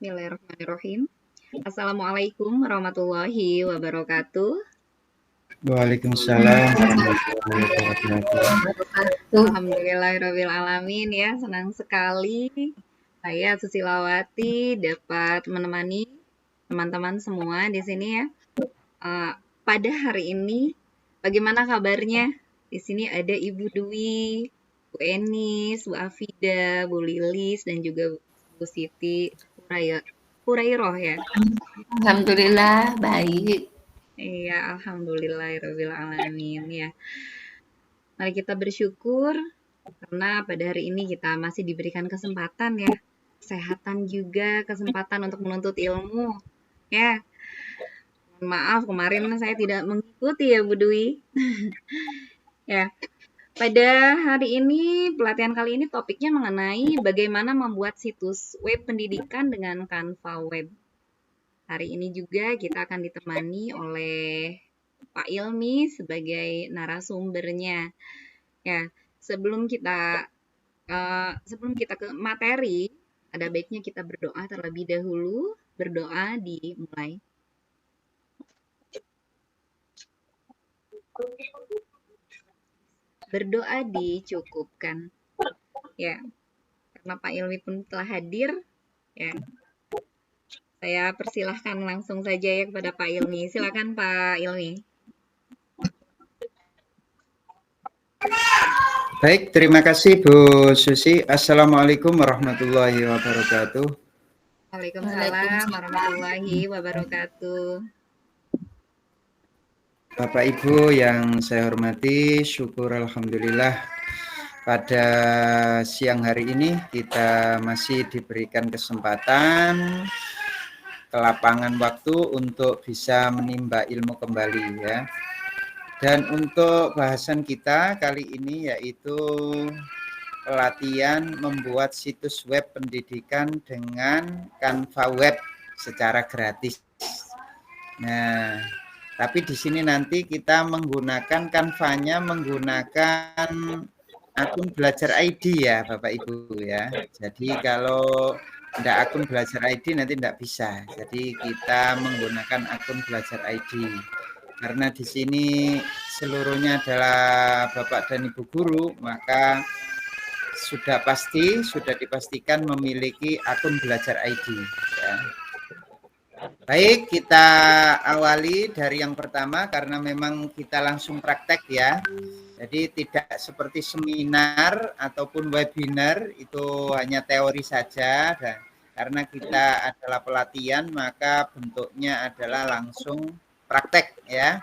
Bismillahirrahmanirrahim. Assalamualaikum warahmatullahi wabarakatuh. Waalaikumsalam warahmatullahi wabarakatuh. Alhamdulillahirabbil alamin ya, senang sekali saya Susilawati dapat menemani teman-teman semua di sini ya. Pada hari ini bagaimana kabarnya? Di sini ada Ibu Dwi, Bu Enis, Bu Afida, Bu Lilis dan juga Bu Siti Hurairoh ya. Alhamdulillah baik. Iya, alhamdulillahirabbil alamin ya. Mari kita bersyukur karena pada hari ini kita masih diberikan kesempatan ya. Kesehatan juga, kesempatan untuk menuntut ilmu. Ya. Maaf kemarin saya tidak mengikuti ya Bu Dwi. Ya. Pada hari ini, pelatihan kali ini topiknya mengenai bagaimana membuat situs web pendidikan dengan Canva Web. Hari ini juga kita akan ditemani oleh Pak Ilmi sebagai narasumbernya. Ya, sebelum kita ke materi, ada baiknya kita berdoa terlebih dahulu. Berdoa dimulai. Berdoa dicukupkan. Ya, karena Pak Ilmi pun telah hadir, ya. Saya persilahkan langsung saja ya kepada Pak Ilmi. Silakan Pak Ilmi. Baik, terima kasih Bu Susi. Assalamualaikum warahmatullahi wabarakatuh. Waalaikumsalam warahmatullahi wabarakatuh. Bapak Ibu yang saya hormati, syukur alhamdulillah pada siang hari ini kita masih diberikan kesempatan ke lapangan waktu untuk bisa menimba ilmu kembali ya. Dan untuk bahasan kita kali ini yaitu pelatihan membuat situs web pendidikan dengan Canva Web secara gratis. Nah, tapi di sini nanti kita menggunakan Canva-nya menggunakan akun Belajar ID ya Bapak Ibu ya. Jadi kalau tidak akun Belajar ID nanti tidak bisa. Jadi kita menggunakan akun Belajar ID. Karena di sini seluruhnya adalah Bapak dan Ibu guru, maka sudah dipastikan memiliki akun Belajar ID. Ya. Baik, kita awali dari yang pertama karena memang kita langsung praktek ya. Jadi tidak seperti seminar ataupun webinar itu hanya teori saja. Dan karena kita adalah pelatihan maka bentuknya adalah langsung praktek ya.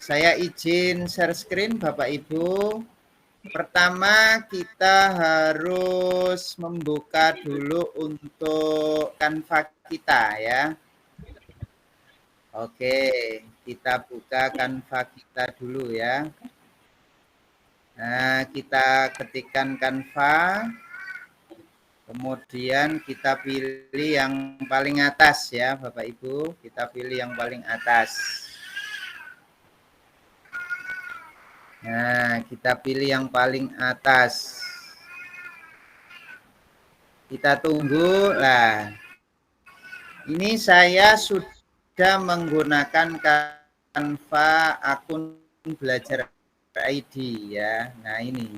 Saya izin share screen Bapak Ibu. Pertama kita harus membuka dulu untuk Canva kita ya. Oke, kita buka Canva kita dulu ya. Nah, kita ketikkan Canva. Kemudian kita pilih yang paling atas ya Bapak Ibu. Kita pilih yang paling atas. Nah, kita pilih yang paling atas. Kita tunggu lah. Ini saya sudah menggunakan Canva akun Belajar ID ya. Nah, ini.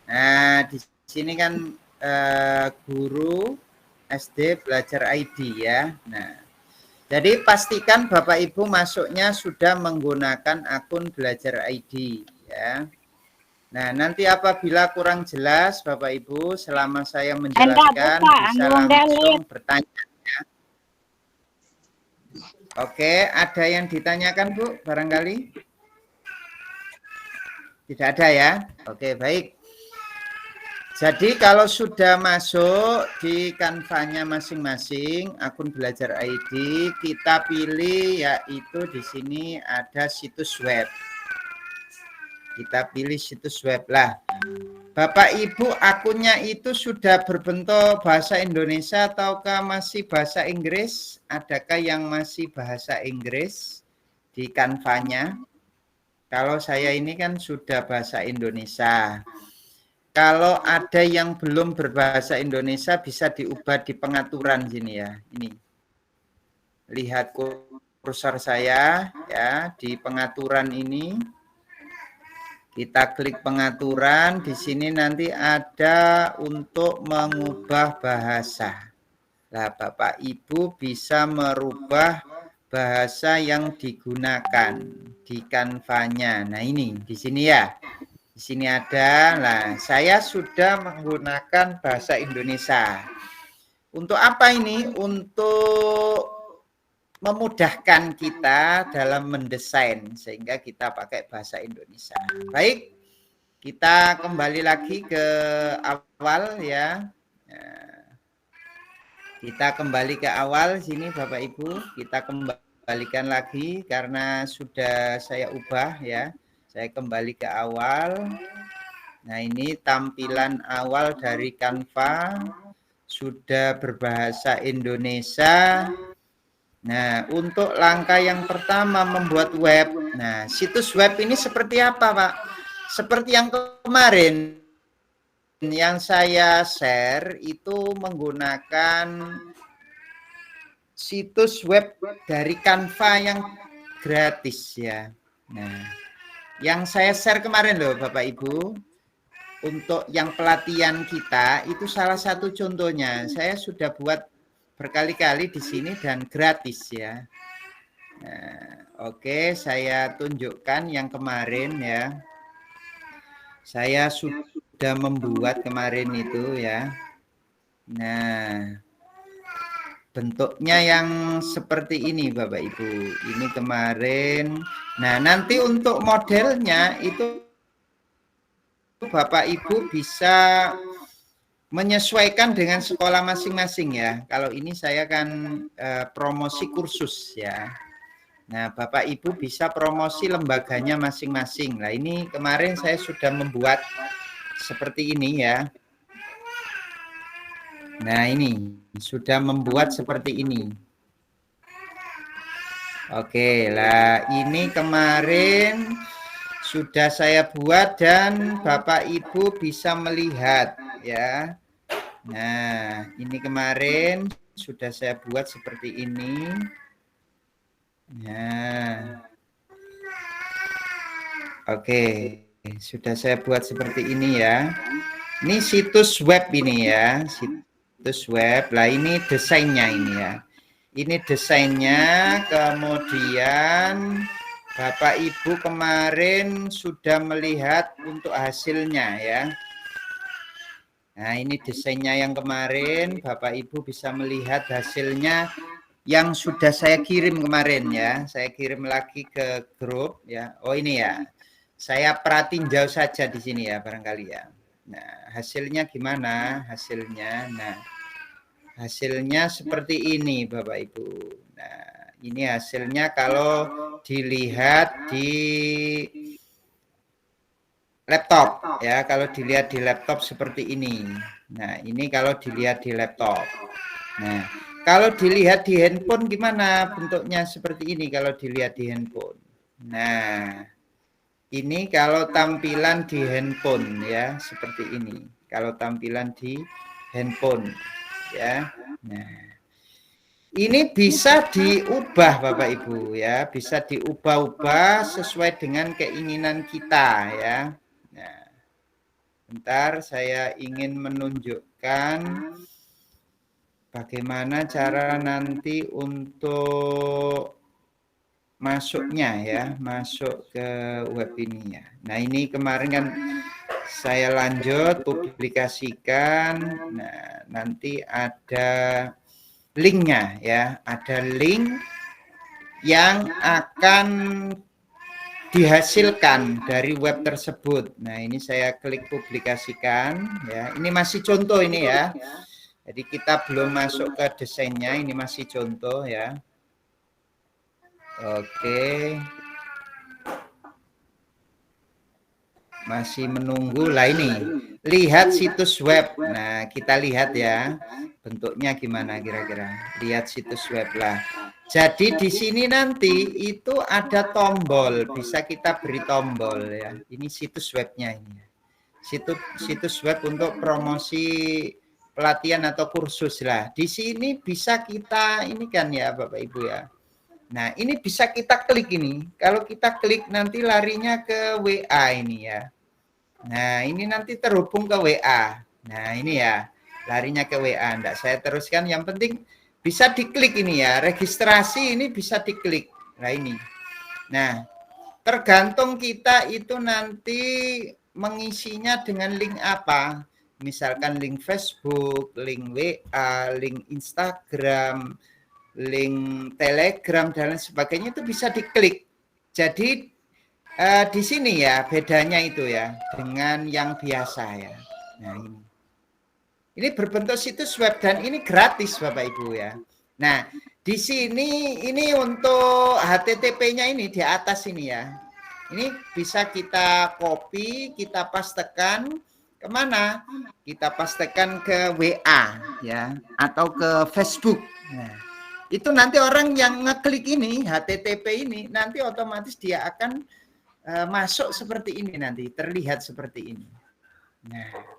Nah, di sini kan guru SD Belajar ID ya. Nah, jadi pastikan Bapak Ibu masuknya sudah menggunakan akun Belajar ID ya. Nah, nanti apabila kurang jelas Bapak Ibu selama saya menjelaskan bisa langsung bertanya ya. Oke, ada yang ditanyakan Bu barangkali? Tidak ada ya? Oke, baik. Jadi kalau sudah masuk di Canva-nya masing-masing akun Belajar ID, kita pilih yaitu di sini ada situs web. Kita pilih situs web lah. Bapak Ibu akunnya itu sudah berbentuk bahasa Indonesia ataukah masih bahasa Inggris? Adakah yang masih bahasa Inggris di Canva-nya? Kalau saya ini kan sudah bahasa Indonesia. kalau ada yang belum berbahasa Indonesia bisa diubah di pengaturan sini ya. Ini. Lihat kursor saya ya di pengaturan ini. Kita klik pengaturan, di sini nanti ada untuk mengubah bahasa. Nah, Bapak Ibu bisa merubah bahasa yang digunakan di Canva-nya. Nah, ini di sini ya. Di sini ada. Nah, saya sudah menggunakan bahasa Indonesia. Untuk apa ini? Untuk memudahkan kita dalam mendesain sehingga kita pakai bahasa Indonesia. Baik, kita kembali lagi ke awal ya. Kita kembali ke awal sini Bapak Ibu, kita kembalikan lagi karena sudah saya ubah ya. Saya kembali ke awal. Nah, ini tampilan awal dari Canva sudah berbahasa Indonesia. Nah, untuk langkah yang pertama membuat web. Nah, situs web ini seperti apa, Pak? Seperti yang kemarin yang saya share itu menggunakan situs web dari Canva yang gratis ya. Nah, yang saya share kemarin loh Bapak Ibu, untuk yang pelatihan kita itu salah satu contohnya. Saya sudah buat berkali-kali di sini dan gratis ya. Nah, oke, saya tunjukkan yang kemarin ya. Saya sudah membuat kemarin itu ya. Nah, bentuknya yang seperti ini Bapak Ibu. Ini kemarin. Nah, nanti untuk modelnya itu Bapak Ibu bisa menyesuaikan dengan sekolah masing-masing ya. Kalau ini saya kan promosi kursus ya. Nah, Bapak Ibu bisa promosi lembaganya masing-masing. Nah, ini kemarin saya sudah membuat seperti ini ya. Nah, ini sudah membuat seperti ini. Oke, lah ini kemarin sudah saya buat dan Bapak Ibu bisa melihat ya. Nah, ini kemarin sudah saya buat seperti ini. Nah, oke, sudah saya buat seperti ini ya. Ini situs web ini ya, situs web. Lah ini desainnya ini ya. Ini desainnya, kemudian Bapak Ibu kemarin sudah melihat untuk hasilnya ya. Nah, ini desainnya yang kemarin, Bapak Ibu bisa melihat hasilnya yang sudah saya kirim kemarin ya. Saya kirim lagi ke grup ya. Oh, ini ya. Saya peratinjau saja di sini ya barangkali ya. Nah, hasilnya gimana? Hasilnya, nah, hasilnya seperti ini Bapak Ibu. Nah, ini hasilnya kalau dilihat di laptop ya, kalau dilihat di laptop seperti ini. Nah, ini kalau dilihat di laptop. Nah, kalau dilihat di handphone gimana bentuknya seperti ini kalau dilihat di handphone. Nah, ini kalau tampilan di handphone ya, seperti ini. Kalau tampilan di handphone ya. Nah, ini bisa diubah Bapak Ibu ya, bisa diubah-ubah sesuai dengan keinginan kita ya. Nah, bentar saya ingin menunjukkan bagaimana cara nanti untuk masuknya ya, masuk ke web ini ya. Nah, ini kemarin kan saya lanjut publikasikan. Nah, nanti ada linknya ya, ada link yang akan dihasilkan dari web tersebut. Nah, ini saya klik publikasikan ya. Ini masih contoh ini ya. Jadi kita belum masuk ke desainnya, ini masih contoh ya. Oke. Masih menunggu. Lah ini, lihat situs web. Nah, kita lihat ya. Bentuknya gimana kira-kira? Lihat situs web lah. Jadi di sini nanti itu ada tombol, bisa kita beri tombol ya. Ini situs webnya ini. situs web untuk promosi pelatihan atau kursus lah. Di sini bisa kita ini kan ya Bapak Ibu ya. Nah, ini bisa kita klik ini. Kalau kita klik nanti larinya ke WA ini ya. Nah, ini nanti terhubung ke WA. Nah, ini ya. Larinya ke WA. Nggak saya teruskan. Yang penting bisa diklik ini ya. Registrasi ini bisa diklik. Nah, ini. Nah, tergantung kita itu nanti mengisinya dengan link apa. Misalkan link Facebook, link WA, link Instagram, link Telegram dan lain sebagainya itu bisa diklik. Jadi di sini ya bedanya itu ya dengan yang biasa ya. Nah ini berbentuk situs web dan ini gratis Bapak Ibu ya. Nah di sini ini untuk HTTP-nya ini di atas ini ya. Ini bisa kita copy, kita pastekan kemana? Kita pastekan ke WA ya atau ke Facebook. Nah, itu nanti orang yang ngeklik ini HTTP ini nanti otomatis dia akan masuk seperti ini nanti terlihat seperti ini. Nah,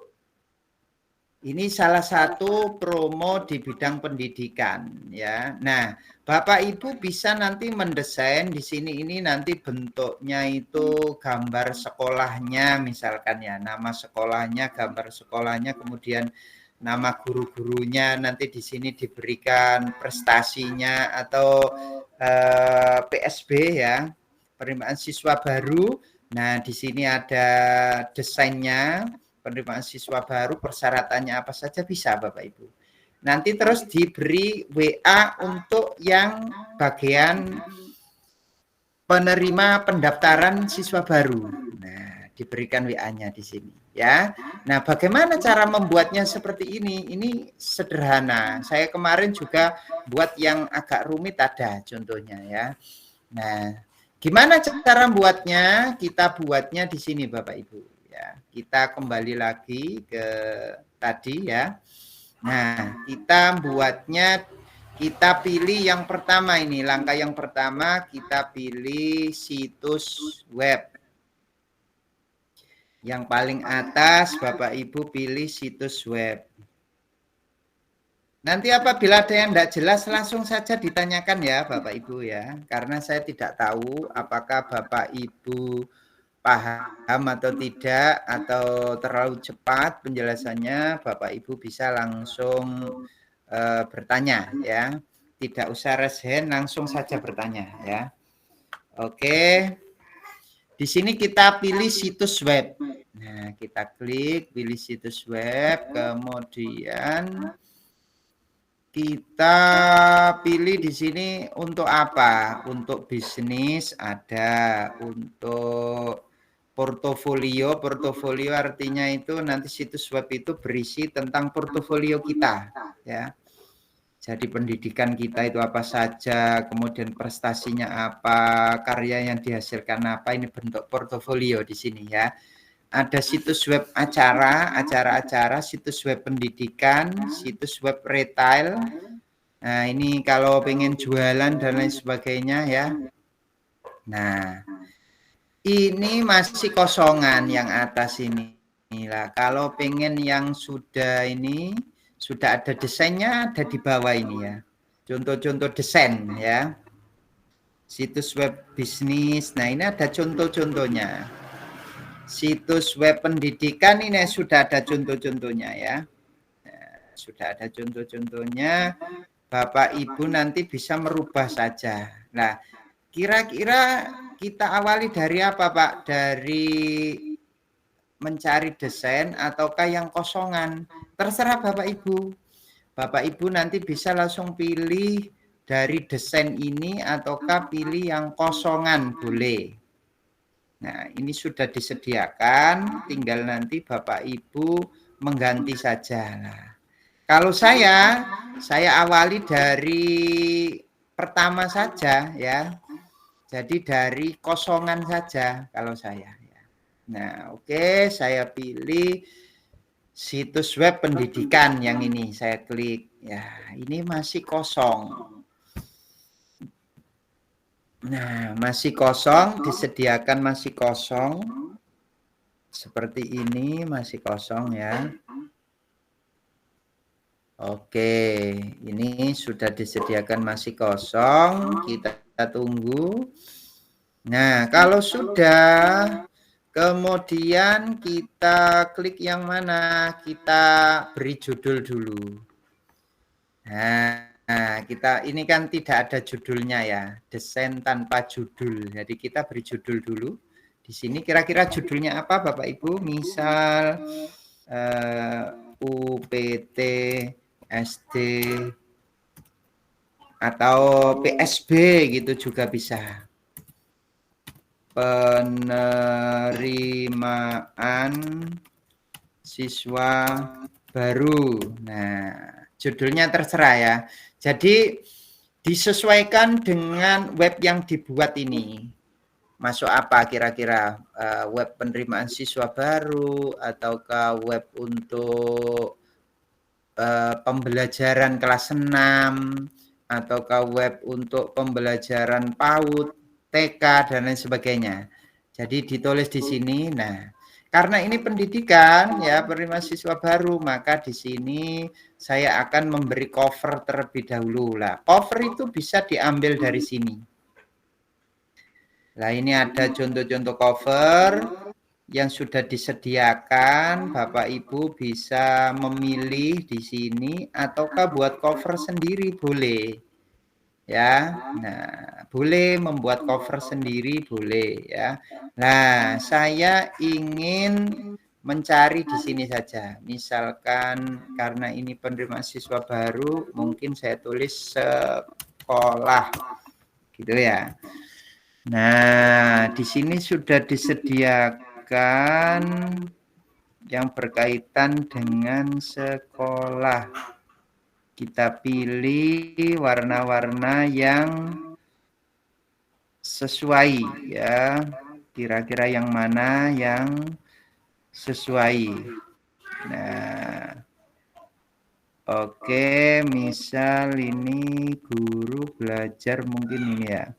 ini salah satu promo di bidang pendidikan ya. Nah, Bapak Ibu bisa nanti mendesain di sini ini nanti bentuknya itu gambar sekolahnya misalkan ya, nama sekolahnya, gambar sekolahnya, kemudian nama guru-gurunya nanti di sini diberikan prestasinya atau PSB ya, penerimaan siswa baru. Nah, di sini ada desainnya, penerimaan siswa baru, persyaratannya apa saja bisa Bapak Ibu. Nanti terus diberi WA untuk yang bagian penerima pendaftaran siswa baru. Nah, diberikan WA-nya di sini ya. Nah, bagaimana cara membuatnya seperti ini? Ini sederhana. Saya kemarin juga buat yang agak rumit ada contohnya ya. Nah, gimana cara buatnya? Kita buatnya di sini Bapak Ibu ya. Kita kembali lagi ke tadi ya. Nah, kita buatnya, kita pilih yang pertama ini, langkah yang pertama kita pilih situs web. Yang paling atas Bapak Ibu pilih situs web. Nanti apabila ada yang tidak jelas langsung saja ditanyakan ya Bapak Ibu ya. Karena saya tidak tahu apakah Bapak Ibu paham atau tidak atau terlalu cepat penjelasannya, Bapak Ibu bisa langsung bertanya ya. Tidak usah raise hand, langsung saja bertanya ya. Oke. Di sini kita pilih situs web. Nah, kita klik pilih situs web, kemudian kita pilih di sini untuk apa? Untuk bisnis ada, untuk portofolio. Portofolio artinya itu nanti situs web itu berisi tentang portofolio kita ya. Jadi pendidikan kita itu apa saja, kemudian prestasinya apa, karya yang dihasilkan apa, ini bentuk portofolio di sini ya. Ada situs web acara-acara, situs web pendidikan, situs web retail. Nah, ini kalau pengen jualan dan lain sebagainya ya. Nah, ini masih kosongan yang atas ini. Inilah kalau pengen yang sudah ini sudah ada desainnya ada di bawah ini ya. Contoh-contoh desain ya. Situs web bisnis. Nah, ini ada contoh-contohnya. Situs web pendidikan ini sudah ada contoh-contohnya ya. Nah, sudah ada contoh-contohnya. Bapak Ibu nanti bisa merubah saja. Nah, kira-kira kita awali dari apa Pak? Dari mencari desain ataukah yang kosongan? Terserah Bapak Ibu. Bapak Ibu nanti bisa langsung pilih dari desain ini ataukah pilih yang kosongan boleh. Nah, ini sudah disediakan, tinggal nanti Bapak Ibu mengganti saja. Nah, kalau saya awali dari pertama saja ya. Jadi dari kosongan saja kalau saya ya. Nah, oke, saya pilih situs web pendidikan yang ini, saya klik. Ya, ini masih kosong. Nah, masih kosong, disediakan masih kosong. seperti ini masih kosong ya. Oke, ini sudah disediakan masih kosong, kita tunggu. Nah, kalau sudah, kemudian kita klik yang mana? Kita beri judul dulu. Nah, kita ini kan tidak ada judulnya ya, desain tanpa judul. Jadi kita beri judul dulu. Di sini kira-kira judulnya apa Bapak Ibu? Misal UPT SD atau PSB gitu juga bisa. Penerimaan siswa baru. Nah, judulnya terserah ya. Jadi disesuaikan dengan web yang dibuat ini. Masuk apa kira-kira? Web penerimaan siswa baru ataukah web untuk pembelajaran kelas 6 ataukah web untuk pembelajaran PAUD, TK dan lain sebagainya. Jadi ditulis di sini. Nah, karena ini pendidikan ya, penerimaan siswa baru, maka di sini saya akan memberi cover terlebih dahulu lah. Cover itu bisa diambil dari sini. Nah, ini ada contoh-contoh cover yang sudah disediakan. Bapak Ibu bisa memilih di sini ataukah buat cover sendiri boleh. Ya. Nah, boleh membuat cover sendiri boleh ya. Nah, saya ingin mencari di sini saja. Misalkan karena ini penerimaan siswa baru, mungkin saya tulis sekolah. Gitu ya. Nah, di sini sudah disediakan yang berkaitan dengan sekolah. Kita pilih warna-warna yang sesuai ya. Kira-kira yang mana yang sesuai. Nah, oke, misal ini guru belajar mungkin ini ya.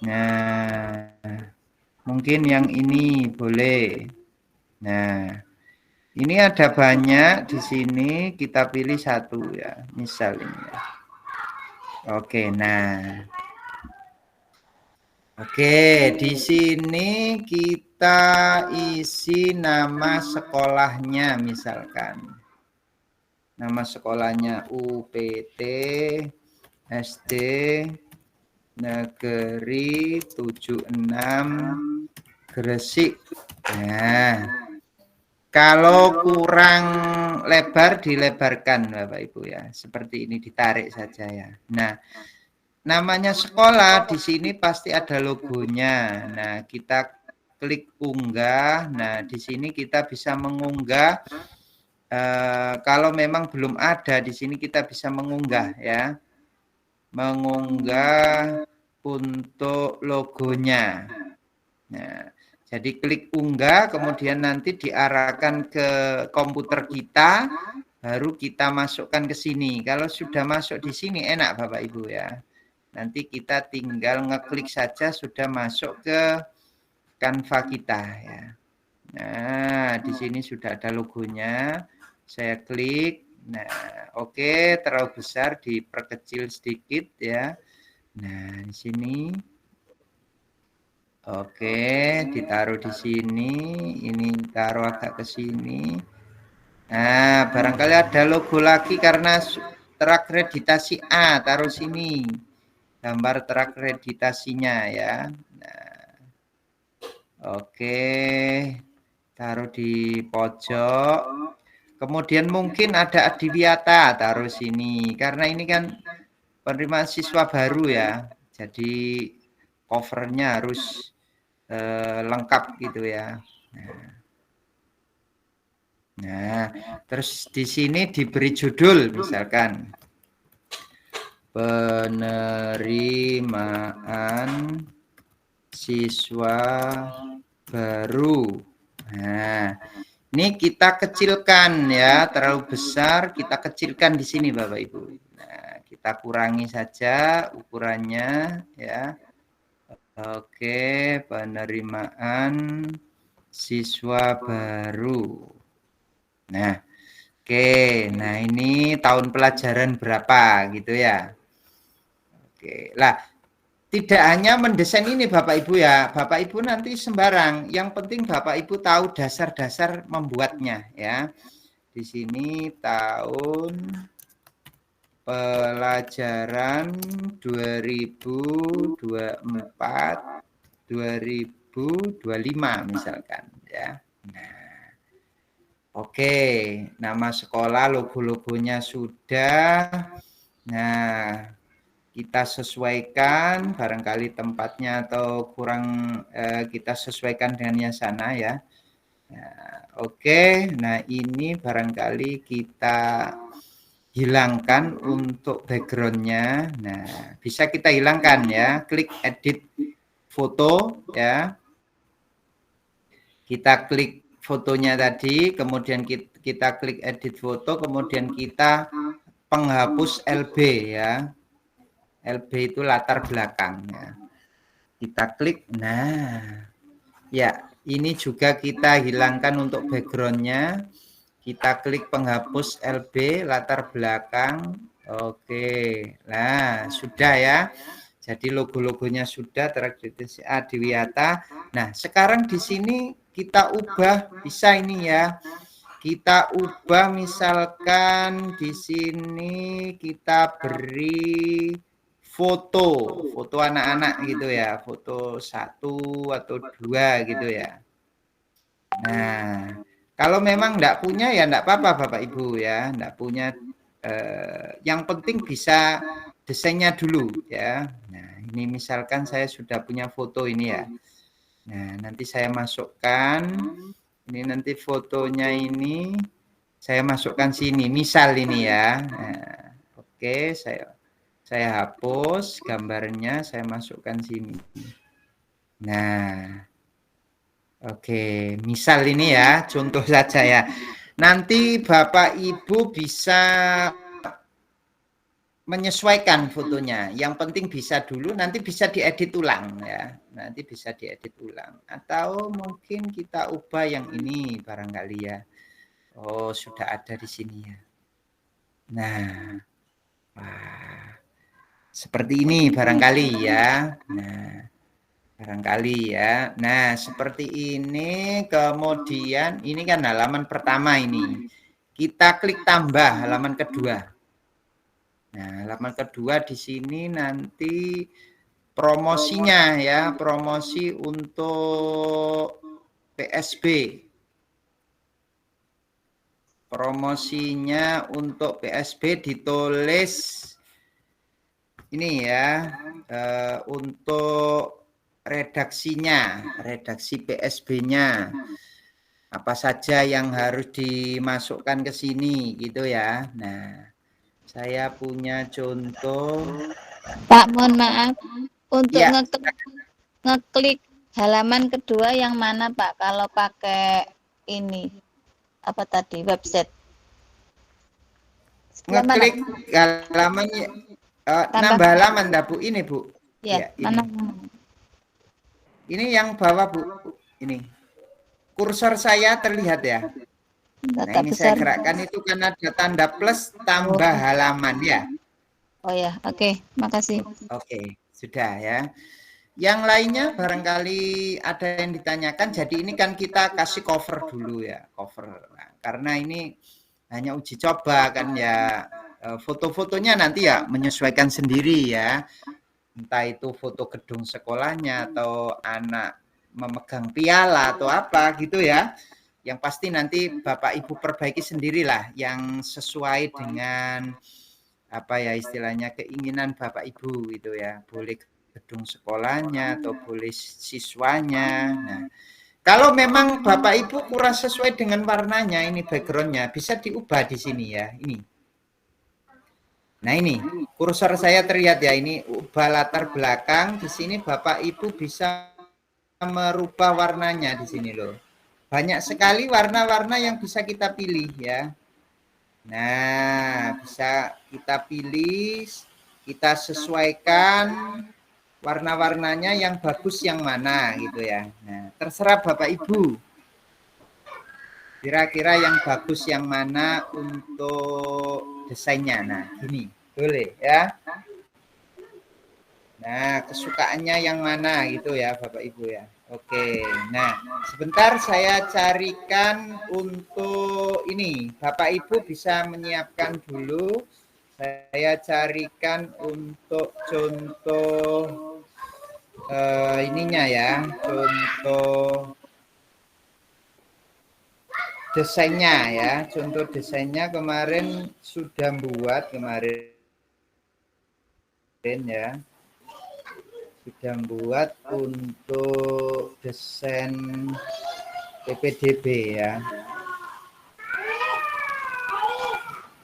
Nah, mungkin yang ini boleh. Nah, ini ada banyak di sini, kita pilih satu ya, misal ini ya. Oke, nah. Oke, di sini kita isi nama sekolahnya misalkan. Nama sekolahnya UPT SD Negeri 76 Gresik. Nah, kalau kurang lebar dilebarkan Bapak Ibu ya. Seperti ini ditarik saja ya. Nah, namanya sekolah di sini pasti ada logonya. Nah, kita klik unggah. Nah, di sini kita bisa mengunggah. Kalau memang belum ada di sini kita bisa mengunggah ya. Mengunggah untuk logonya. Nah, jadi klik unggah, kemudian nanti diarahkan ke komputer kita, baru kita masukkan ke sini. Kalau sudah masuk di sini enak Bapak Ibu ya. Nanti kita tinggal ngeklik saja sudah masuk ke Canva kita ya. Nah, di sini sudah ada logonya. Saya klik. Nah, oke, terlalu besar diperkecil sedikit ya. Nah, di sini. Oke, ditaruh di sini. Ini taruh agak ke sini. Nah, barangkali ada logo lagi karena terakreditasi A, taruh sini. Gambar terakreditasinya ya. Nah, oke, taruh di pojok. Kemudian mungkin ada Adiwiyata, taruh sini. Karena ini kan penerimaan siswa baru ya. Jadi covernya harus lengkap gitu ya. Nah, terus di sini diberi judul misalkan penerimaan siswa baru. Nah, ini kita kecilkan ya, terlalu besar kita kecilkan di sini Bapak Ibu. Nah, kita kurangi saja ukurannya ya. Oke, penerimaan siswa baru. Nah, oke. Nah, ini tahun pelajaran berapa gitu ya. Oke. Lah, tidak hanya mendesain ini Bapak Ibu ya. Bapak Ibu nanti sembarang. Yang penting Bapak Ibu tahu dasar-dasar membuatnya ya. Di sini tahun pelajaran 2024 2025 misalkan ya. Nah, oke, nama sekolah, logo-logonya sudah. Nah, kita sesuaikan barangkali tempatnya atau kurang kita sesuaikan dengan yang sana ya. Nah, oke, nah ini barangkali kita hilangkan untuk backgroundnya. Nah, bisa kita hilangkan ya, klik edit foto ya. Kita klik fotonya tadi, kemudian kita klik edit foto, kemudian kita penghapus LB ya. LB itu latar belakang ya. Kita klik, nah ya ini juga kita hilangkan untuk backgroundnya. Kita klik penghapus LB latar belakang. Oke, nah sudah ya. Jadi logo-logonya sudah terakreditasi Adiwiyata. Nah sekarang di sini kita ubah, bisa ini ya. Kita ubah misalkan di sini kita beri foto anak-anak gitu ya, foto 1 atau 2 gitu ya. Nah, kalau memang enggak punya ya enggak apa-apa Bapak Ibu ya, enggak punya yang penting bisa desainnya dulu ya. Nah, ini misalkan saya sudah punya foto ini ya. Nah, nanti saya masukkan ini nanti fotonya ini saya masukkan sini, misal ini ya. Nah, oke, saya hapus gambarnya, saya masukkan sini. Nah, oke, misal ini ya, contoh saja ya. Nanti Bapak Ibu bisa menyesuaikan fotonya. Yang penting bisa dulu, nanti bisa diedit ulang ya. Nanti bisa diedit ulang. Atau mungkin kita ubah yang ini barangkali ya. Oh, sudah ada di sini ya. Nah, wah, seperti ini barangkali ya. Nah, barangkali ya. Nah, seperti ini. Kemudian ini kan halaman pertama ini. Kita klik tambah halaman kedua. Nah, halaman kedua di sini nanti promosinya ya, promosi untuk PSB. Promosinya untuk PSB ditulis ini ya, untuk redaksinya, redaksi PSB-nya. Apa saja yang harus dimasukkan ke sini gitu ya. Nah, saya punya contoh. Pak, mohon maaf. Untuk Ya, ngeklik halaman kedua yang mana Pak? Kalau pakai ini, apa tadi, website? Sebelah mana? ngeklik halamannya, nambah halaman dah Bu, ini Bu. Ya, ini. mana? Ini yang bawah Bu, ini. Kursor saya terlihat ya. Nah, ini saya gerakkan itu kan ada tanda plus tambah halaman ya. Oh ya, oke, makasih. Oke, sudah ya. Yang lainnya barangkali ada yang ditanyakan. Jadi ini kan kita kasih cover dulu ya, cover. Nah, karena ini hanya uji coba kan ya. Foto-fotonya nanti ya menyesuaikan sendiri ya. Entah itu foto gedung sekolahnya atau anak memegang piala atau apa gitu ya. Yang pasti nanti Bapak Ibu perbaiki sendirilah yang sesuai dengan apa ya istilahnya keinginan Bapak Ibu gitu ya. Boleh gedung sekolahnya atau boleh siswanya. Nah, kalau memang Bapak Ibu kurang sesuai dengan warnanya ini backgroundnya bisa diubah di sini ya. Ini. Nah ini kursor saya terlihat ya ini ubah latar belakang di sini Bapak Ibu bisa merubah warnanya di sini loh. Banyak sekali warna-warna yang bisa kita pilih ya. Nah, bisa kita pilih, kita sesuaikan warna-warnanya yang bagus yang mana gitu ya. Nah, terserah Bapak Ibu. Kira-kira yang bagus yang mana untuk desainnya? Nah, gini, boleh ya. Nah, kesukaannya yang mana gitu ya, Bapak Ibu ya. Oke, nah sebentar saya carikan untuk ini. Bapak Ibu bisa menyiapkan dulu. Saya carikan untuk contoh ininya ya, contoh desainnya ya. Contoh desainnya kemarin sudah buat kemarin ya. Sudah buat untuk desain PPDB ya.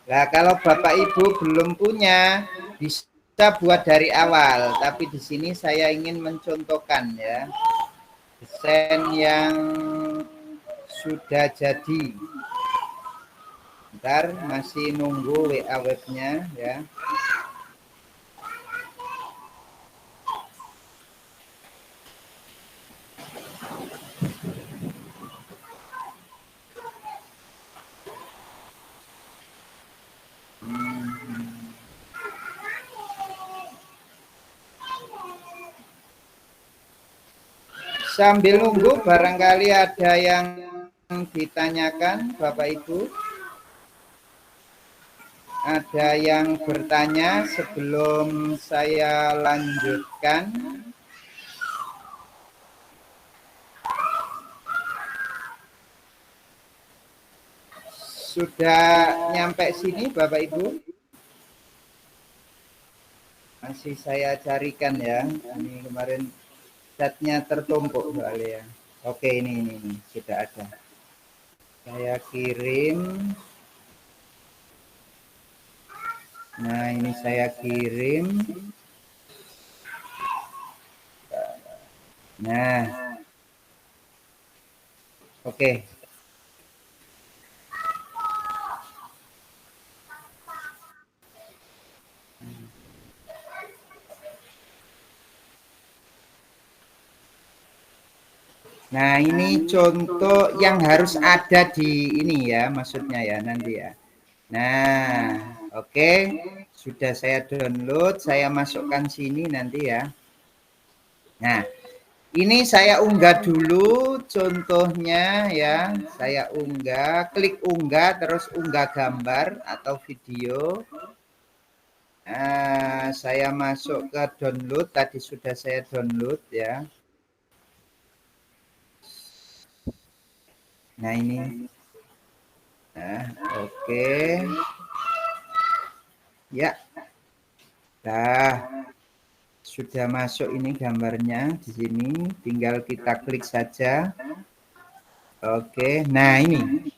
Nah, kalau Bapak Ibu belum punya, bisa buat dari awal. Tapi di sini saya ingin mencontohkan ya, desain yang sudah jadi. Bentar, masih nunggu WA webnya ya. Sambil nunggu barangkali ada yang ditanyakan Bapak Ibu. Ada yang bertanya sebelum saya lanjutkan? Sudah nyampe sini Bapak Ibu? Masih saya carikan ya. Ini kemarin chatnya tertumpuk soalnya ya. Oke, ini sudah ada. Saya kirim. Nah, ini saya kirim. Nah. Oke. Nah, ini contoh yang harus ada di ini ya, maksudnya ya nanti ya. Nah, oke. Sudah saya download, saya masukkan sini nanti ya. Nah, ini saya unggah dulu contohnya ya. Saya unggah, klik unggah, terus unggah gambar atau video. Nah, saya masuk ke download, tadi sudah saya download ya. Nah, ini. Nah, oke. Ya. Nah, sudah masuk ini gambarnya di sini, tinggal kita klik saja. Oke. Nah, ini.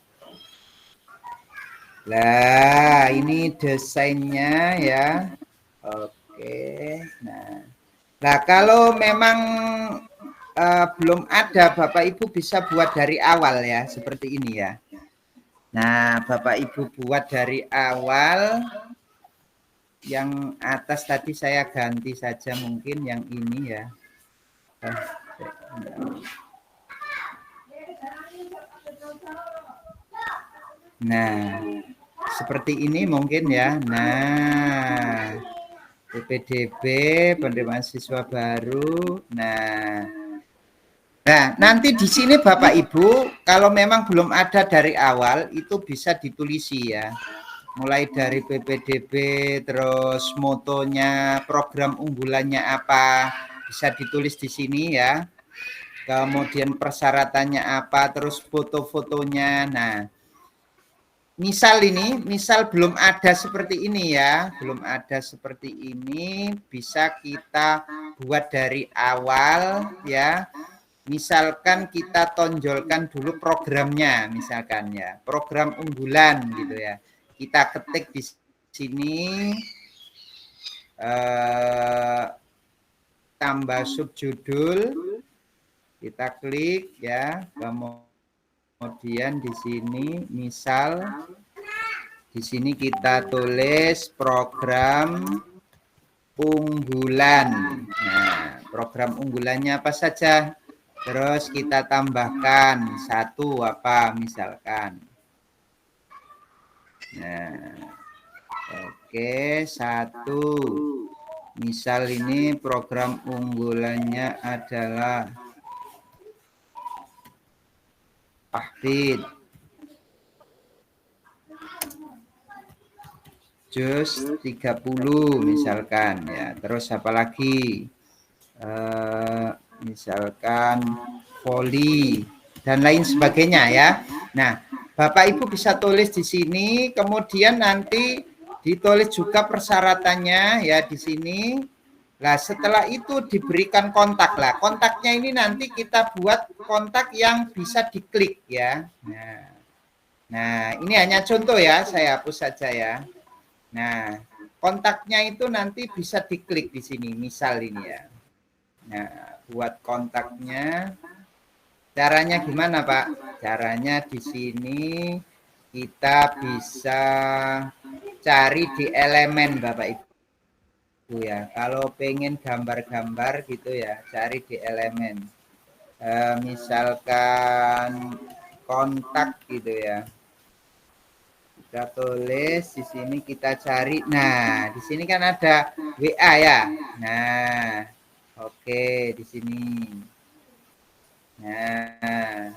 Nah, ini desainnya ya. Oke. Nah, kalau memang belum ada, Bapak Ibu bisa buat dari awal ya, seperti ini ya. Nah, Bapak Ibu buat dari awal. Yang atas tadi saya ganti saja mungkin yang ini ya. Nah, seperti ini mungkin ya. Nah, PPDB, penerimaan siswa baru. Nah, nanti di sini Bapak Ibu, kalau memang belum ada dari awal, itu bisa ditulisi ya. Mulai dari PPDB, terus motonya, program unggulannya apa, bisa ditulis di sini ya. Kemudian persyaratannya apa, terus foto-fotonya. Nah, misal belum ada seperti ini ya, belum ada seperti ini, bisa kita buat dari awal ya. Misalkan kita tonjolkan dulu programnya, misalkan ya, program unggulan gitu ya. Kita ketik di sini tambah subjudul, kita klik ya, kemudian di sini misal di sini kita tulis program unggulan. Nah, program unggulannya apa saja? Terus kita tambahkan 1 apa misalkan. Nah, oke, 1. Misal ini program unggulannya adalah Tahfidz. Juz 30 misalkan ya. Terus apa lagi? Misalkan voli dan lain sebagainya ya. Nah, Bapak Ibu bisa tulis di sini, kemudian nanti ditulis juga persyaratannya ya di sini. Nah, setelah itu diberikan kontak lah. Kontaknya ini nanti kita buat kontak yang bisa diklik ya. Nah, ini hanya contoh ya, saya hapus saja ya. Nah, kontaknya itu nanti bisa diklik di sini, misal ini ya. Nah, buat kontaknya, caranya gimana Pak? Caranya di sini kita bisa cari di elemen Bapak Ibu ya. Kalau pengen gambar-gambar gitu ya, cari di elemen. Misalkan kontak gitu ya. Kita tulis di sini, kita cari. Nah, di sini kan ada WA ya. Nah, oke di sini. Nah,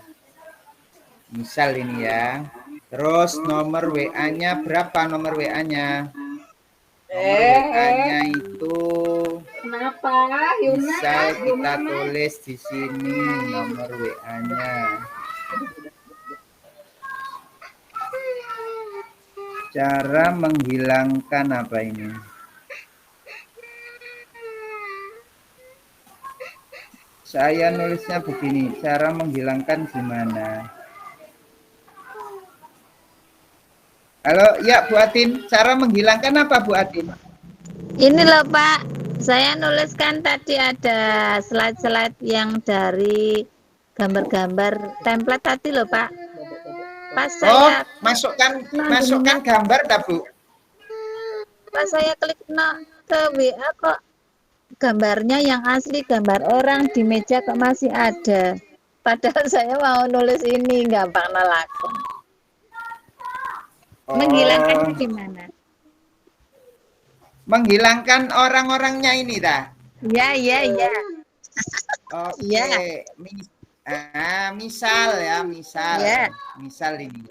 misal ini ya. Terus nomor WA-nya berapa nomor WA-nya? Nomor WA-nya itu Kenapa, Yuna? misal kita tulis di sini nomor WA-nya. Cara menghilangkan apa ini? Saya nulisnya begini, cara menghilangkan gimana? Halo, ya Bu Atin, cara menghilangkan apa Bu Atin? Ini loh Pak, saya nuliskan tadi ada slide-slide yang dari gambar-gambar template tadi loh Pak. Pas saya masukkan gambar tak Bu? Pas saya klik ke WA kok gambarnya yang asli, gambar orang di meja kok masih ada. Padahal saya mau nulis ini, gampang nolakon. Menghilangkannya gimana? Menghilangkan orang-orangnya ini dah. Iya. Oke. Ya. Misal ya, Ya. misal ini.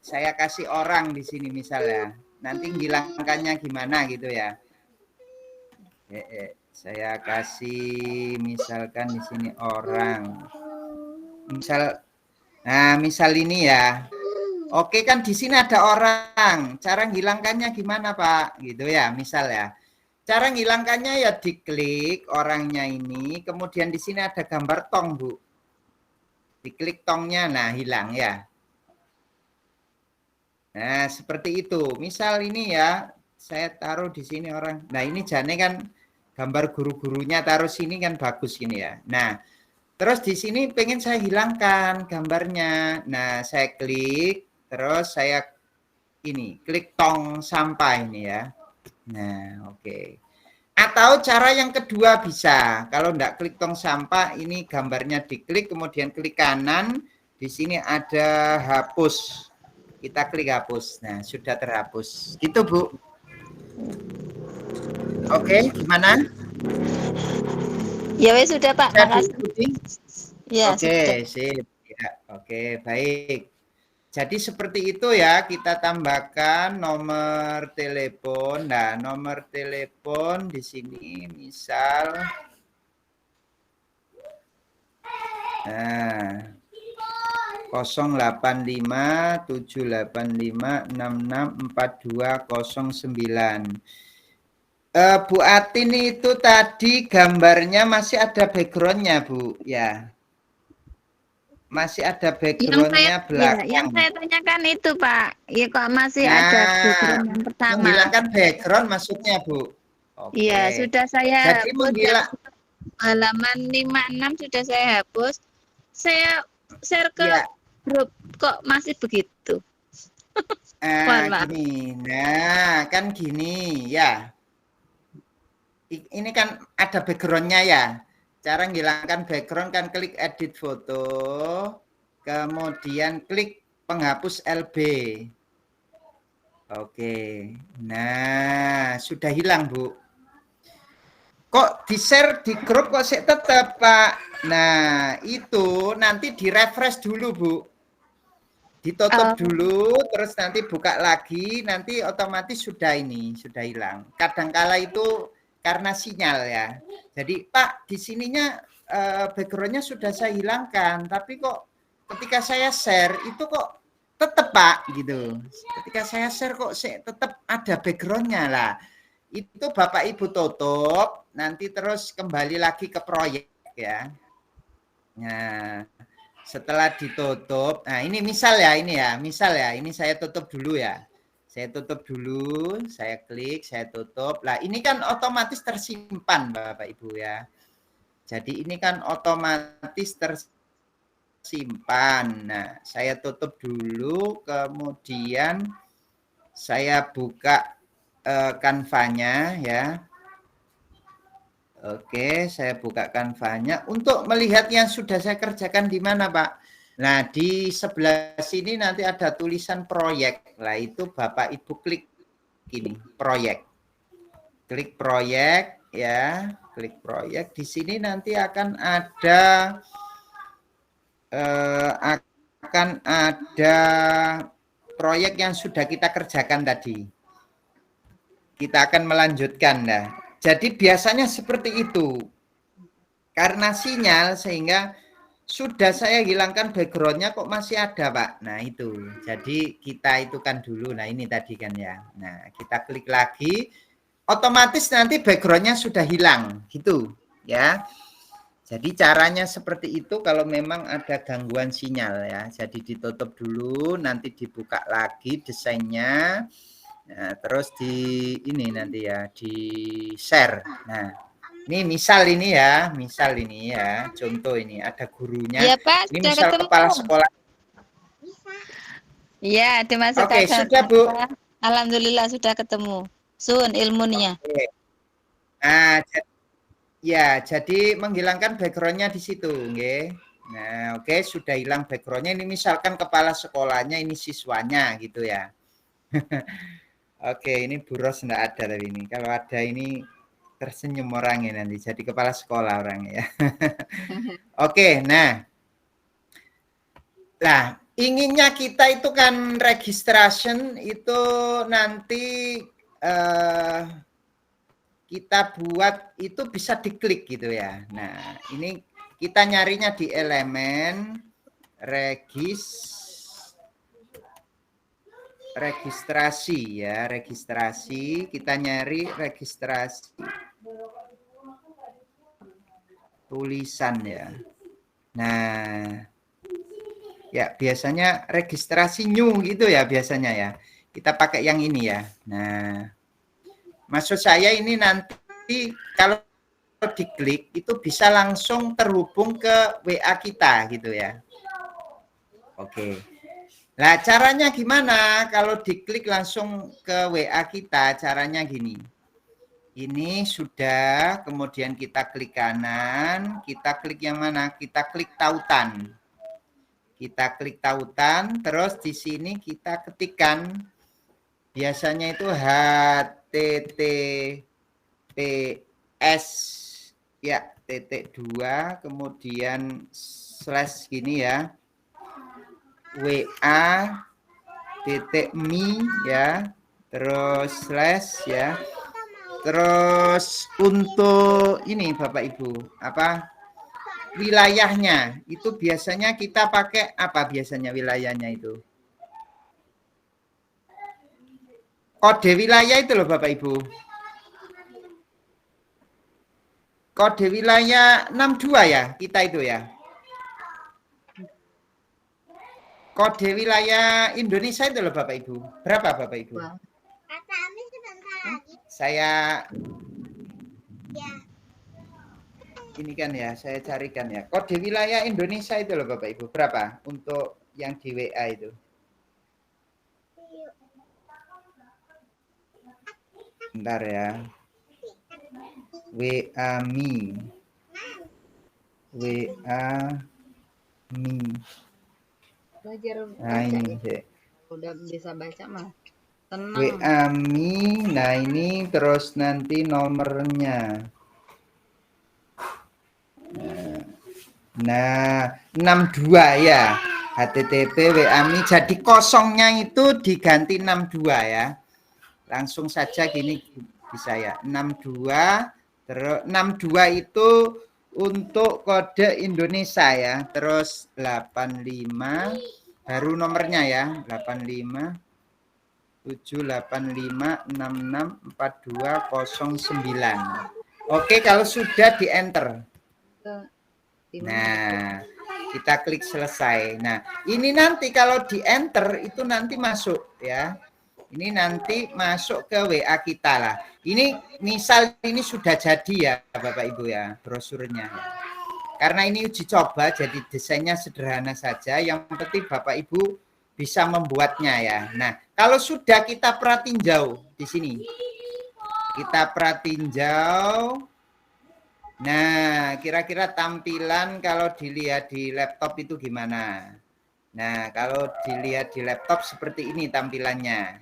Saya kasih orang di sini misalnya. Nanti menghilangkannya gimana gitu ya. Saya kasih misalkan di sini orang. Misal ini ya. Oke kan di sini ada orang. Cara menghilangkannya gimana Pak? Gitu ya, misal ya. Cara menghilangkannya ya diklik orangnya ini, kemudian di sini ada gambar tong, Bu. Diklik tongnya, nah hilang ya. Nah, seperti itu. Misal ini ya, saya taruh di sini orang. Nah, ini jane kan gambar guru-gurunya taruh sini kan bagus gini ya. Nah, terus di sini pengen saya hilangkan gambarnya. Nah, saya klik, terus saya ini klik tong sampah ini ya. Nah, oke. Atau cara yang kedua bisa. Kalau enggak klik tong sampah, ini gambarnya diklik, kemudian klik kanan. Di sini ada hapus. Kita klik hapus. Nah, sudah terhapus. Gitu, Bu. Oke, gimana? Ya wes sudah Pak, makasih. Ya, oke, sip. Ya, oke, baik. Jadi seperti itu ya, kita tambahkan nomor telepon. Nah, nomor telepon di sini misal nah 085 785 664209. Bu Atin itu tadi gambarnya masih ada backgroundnya Bu ya. Masih ada backgroundnya belakang. Yang saya tanyakan itu Pak, ya kok masih ada background yang pertama. Menghilangkan background maksudnya Bu. Oke. Iya, sudah saya jadi hapus. Halaman 56 sudah saya hapus. Saya share ke grup kok masih begitu. Gini. Nah, kan gini ya. Ini kan ada backgroundnya ya. cara menghilangkan background kan klik edit foto, kemudian klik penghapus LB. Oke, nah sudah hilang Bu. Kok di-share di grup kok sih tetap Pak? Nah itu nanti di-refresh dulu Bu. Ditutup dulu, terus nanti buka lagi, nanti otomatis sudah ini, sudah hilang. Kadangkala itu karena sinyal ya. Jadi Pak, di sininya backgroundnya sudah saya hilangkan, tapi kok ketika saya share itu kok tetap Pak gitu. Ketika saya share kok tetap ada backgroundnya lah. Itu Bapak Ibu tutup, nanti terus kembali lagi ke proyek ya. Nah, setelah ditutup, nah ini misal ya, ini saya tutup dulu ya. Saya tutup dulu, saya klik, saya tutup. Lah ini kan otomatis tersimpan Bapak Ibu ya. Jadi ini kan otomatis tersimpan. Nah, saya tutup dulu, kemudian saya buka Canva-nya ya. Oke, saya buka Canva-nya untuk melihat yang sudah saya kerjakan di mana, Pak. Nah, di sebelah sini nanti ada tulisan proyek. Lah itu Bapak Ibu klik ini, proyek. Klik proyek ya, klik proyek. Di sini nanti akan ada proyek yang sudah kita kerjakan tadi. Kita akan melanjutkan dah. Jadi biasanya seperti itu. Karena sinyal sehingga sudah saya hilangkan backgroundnya kok masih ada Pak. Nah itu. Jadi kita itukan dulu. Nah ini tadi kan ya. Nah kita klik lagi. Otomatis nanti backgroundnya sudah hilang. Gitu ya. Jadi caranya seperti itu kalau memang ada gangguan sinyal ya. Jadi ditutup dulu. Nanti dibuka lagi desainnya. Nah, terus di ini nanti ya. Di share. Nah. Ini misal ini ya, contoh ini ada gurunya. Iya Pak, Ini sudah misal ketemu. kepala sekolah. Iya, dimasukkan. Oke, sudah Bu. Alhamdulillah sudah ketemu. Sun ilmunya. Oke. Nah, ya, jadi menghilangkan backgroundnya di situ, nggih. Nah, oke, sudah hilang backgroundnya. Ini misalkan kepala sekolahnya, ini siswanya gitu ya. Oke, ini Bu Ros enggak ada tapi ini. Kalau ada ini tersenyum orangnya nanti jadi kepala sekolah orangnya ya. Oke, nah inginnya kita itu kan registration itu nanti kita buat itu bisa diklik gitu ya. Nah ini kita nyarinya di elemen registrasi ya, registrasi. Kita nyari registrasi tulisan ya. Nah, ya biasanya registrasi new gitu ya biasanya ya. Kita pakai yang ini ya. Nah, maksud saya ini nanti kalau diklik itu bisa langsung terhubung ke WA kita gitu ya. Oke. Nah, caranya gimana? Kalau diklik langsung ke WA kita, caranya gini. Ini sudah, kemudian kita klik kanan, kita klik yang mana? Kita klik tautan. Kita klik tautan, terus di sini kita ketikkan, biasanya itu HTTPS, ya, titik 2, kemudian slash gini ya, WA.me ya, terus slash ya. Terus untuk ini Bapak Ibu, apa wilayahnya itu biasanya kita pakai apa biasanya wilayahnya itu? Kode wilayah itu loh Bapak Ibu. Kode wilayah 62 ya, kita itu ya. Kode wilayah Indonesia itu loh Bapak Ibu. Berapa Bapak Ibu? Saya ini kan ya, saya carikan ya. Kode wilayah Indonesia itu loh Bapak Ibu. Berapa untuk yang di WA itu? Bentar ya. WA.me. WA Mi. Belajar Nah baca ini ya. Udah bisa baca mah. Tenang. WA Mi. Nah ini terus nanti nomornya. Nah 62 ya. HTTP WA Mi. Jadi kosongnya itu diganti 62 ya. Langsung saja gini bisa ya. 62 terus 62 itu untuk kode Indonesia ya. Terus 85 baru nomornya ya. 85 785664209. Oke, kalau sudah di enter. Nah, kita klik selesai. Nah, ini nanti kalau di enter itu nanti masuk ya. Ini nanti masuk ke WA kita lah. Ini misal ini sudah jadi ya Bapak Ibu ya brosurnya. Karena ini uji coba jadi desainnya sederhana saja. Yang penting Bapak Ibu bisa membuatnya ya. Nah, kalau sudah kita perhatiin jauh di sini. Kita perhatiin jauh. Nah, kira-kira tampilan kalau dilihat di laptop itu gimana? Nah, kalau dilihat di laptop seperti ini tampilannya.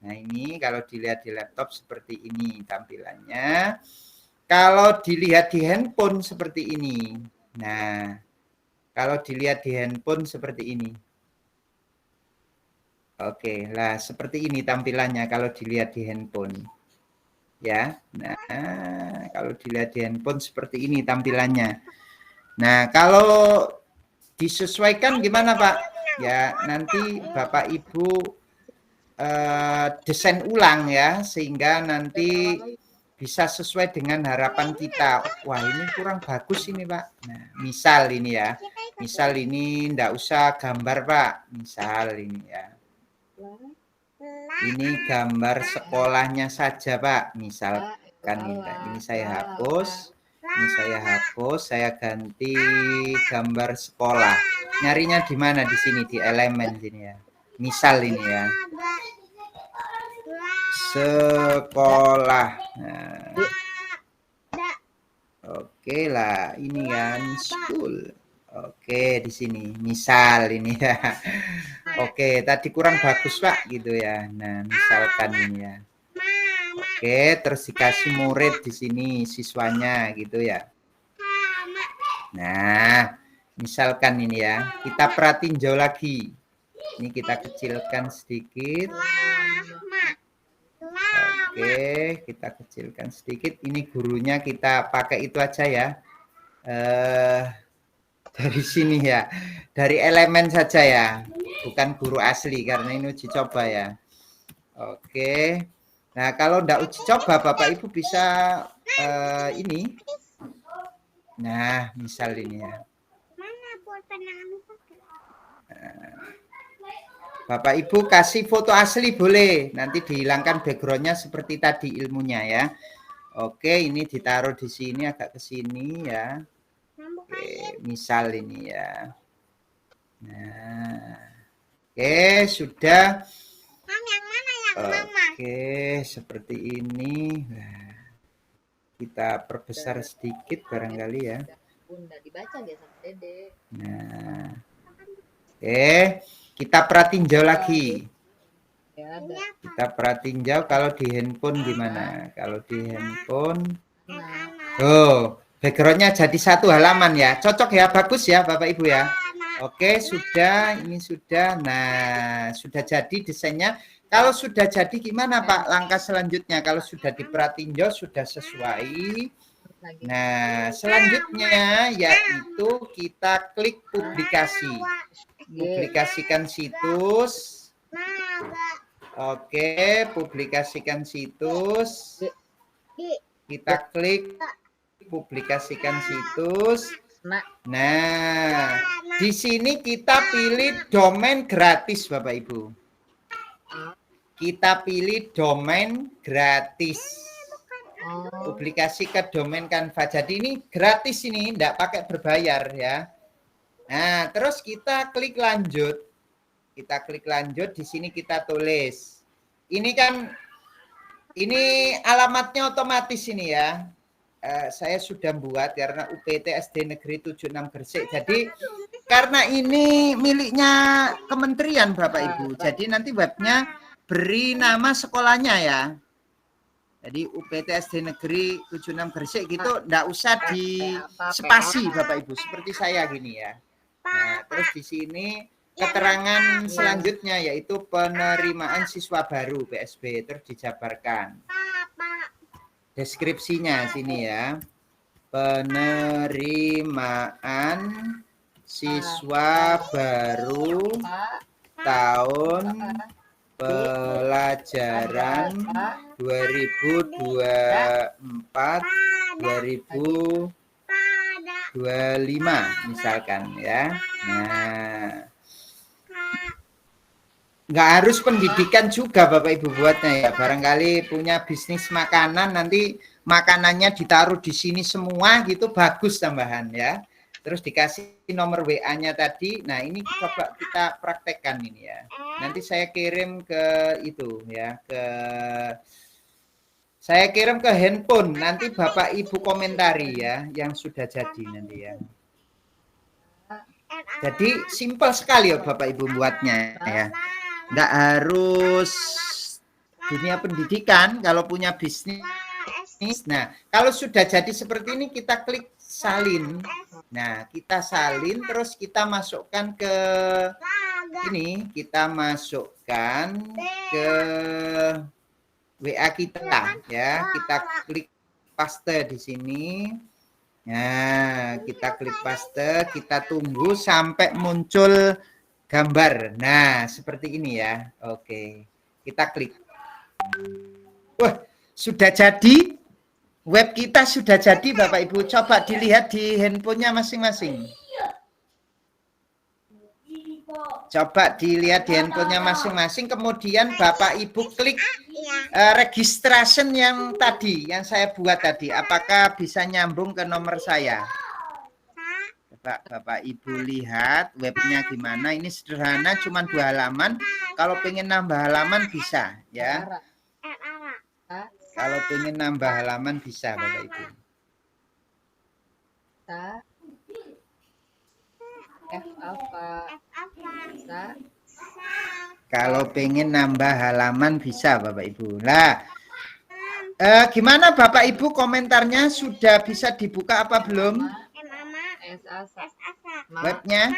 Nah, ini kalau dilihat di laptop seperti ini tampilannya. Kalau dilihat di handphone seperti ini. Nah, kalau dilihat di handphone seperti ini. Oke, lah seperti ini tampilannya kalau dilihat di handphone. Ya. Nah, kalau dilihat di handphone seperti ini tampilannya. Nah, kalau disesuaikan gimana, Pak? Ya, nanti Bapak Ibu desain ulang ya, sehingga nanti bisa sesuai dengan harapan kita. Wah, ini kurang bagus ini, Pak. Nah, misal ini ya. Misal ini enggak usah gambar, Pak. Misal ini ya. Ini gambar sekolahnya saja, Pak. Misalkan ini saya hapus. Ini saya hapus, saya ganti gambar sekolah. Nyarinya di mana? Di sini di elemen sini ya. Misal ini ya. Sekolah. Nah. Oke lah, ini kan school. Oke, di sini misal ini ya. Oke, tadi kurang bagus Pak gitu ya. Nah, misalkan ini ya. Oke, terus dikasih murid di sini siswanya gitu ya. Nah, misalkan ini ya. Kita perhatiin jauh lagi. Ini kita kecilkan sedikit. Oke, kita kecilkan sedikit. Ini gurunya kita pakai itu aja ya. Dari sini ya. Dari elemen saja ya. Bukan guru asli karena ini uji coba ya. Oke. Nah, kalau enggak uji coba Bapak Ibu bisa ini. Nah, misal ini ya. Bapak Ibu kasih foto asli boleh. Nanti dihilangkan backgroundnya seperti tadi ilmunya ya. Oke, ini ditaruh di sini agak ke sini ya. Oke, misal ini ya. Nah. Oke, sudah. Oke, seperti ini. Nah, kita perbesar sedikit barangkali ya. Nah. Oke, kita perhatiin jauh lagi. Kita perhatiin jauh kalau di handphone gimana? Kalau di handphone. Oh, backgroundnya jadi satu halaman ya. Cocok ya, bagus ya Bapak Ibu ya. Oke, sudah. Ini sudah. Nah, sudah jadi desainnya. Kalau sudah jadi gimana Pak langkah selanjutnya? Kalau sudah diperhatiin jauh sudah sesuai. Nah, selanjutnya yaitu kita klik publikasi. Publikasikan situs. Oke, publikasikan situs. Kita klik publikasikan situs. Nah, di sini kita pilih domain gratis Bapak Ibu. Kita pilih domain gratis. Publikasi ke domain Canva. Jadi ini gratis ini, enggak pakai berbayar ya. Nah, terus kita klik lanjut. Kita klik lanjut, di sini kita tulis. Ini kan ini alamatnya otomatis ini ya. saya sudah buat karena UPT SD Negeri 76 Gresik. Jadi karena ini miliknya kementerian Bapak Ibu. Jadi nanti webnya beri nama sekolahnya ya. Jadi UPT SD Negeri 76 Gresik gitu, enggak usah di spasi Bapak Ibu, seperti saya gini ya. Nah, terus di sini keterangan selanjutnya yaitu penerimaan siswa baru PSB, terus dijabarkan. Deskripsinya sini ya. Penerimaan siswa baru tahun pelajaran 2024-2025 misalkan ya. Nah, nggak harus pendidikan juga Bapak Ibu buatnya ya. Barangkali punya bisnis makanan, nanti makanannya ditaruh di sini semua gitu, bagus tambahan ya. Terus dikasih nomor WA-nya tadi. Nah, ini coba kita praktekkan ini ya. Nanti saya kirim ke itu ya, saya kirim ke handphone. Nanti Bapak Ibu komentari ya yang sudah jadi nanti ya. Jadi simpel sekali ya Bapak Ibu buatnya ya. Nggak harus dunia pendidikan, kalau punya bisnis. Nah, kalau sudah jadi seperti ini kita klik salin. Nah, kita salin terus kita masukkan ke ini, kita masukkan ke WA kita ya. Kita klik paste di sini. Nah, kita klik paste, kita tunggu sampai muncul gambar. Nah, seperti ini ya. Oke. Kita klik. Wah, sudah jadi. Web kita sudah jadi Bapak Ibu. Coba dilihat di handphonenya masing-masing. Coba dilihat di handphonenya masing-masing. Kemudian Bapak Ibu klik registration yang tadi, yang saya buat tadi. Apakah bisa nyambung ke nomor saya? Bapak Ibu lihat webnya gimana. Ini sederhana, cuma 2 halaman. Kalau pengen nambah halaman bisa ya. Kalau pengen nambah halaman bisa Bapak Ibu. Kalau pengen nambah halaman bisa Bapak Ibu. Nah, gimana Bapak Ibu komentarnya, sudah bisa dibuka apa belum? Webnya?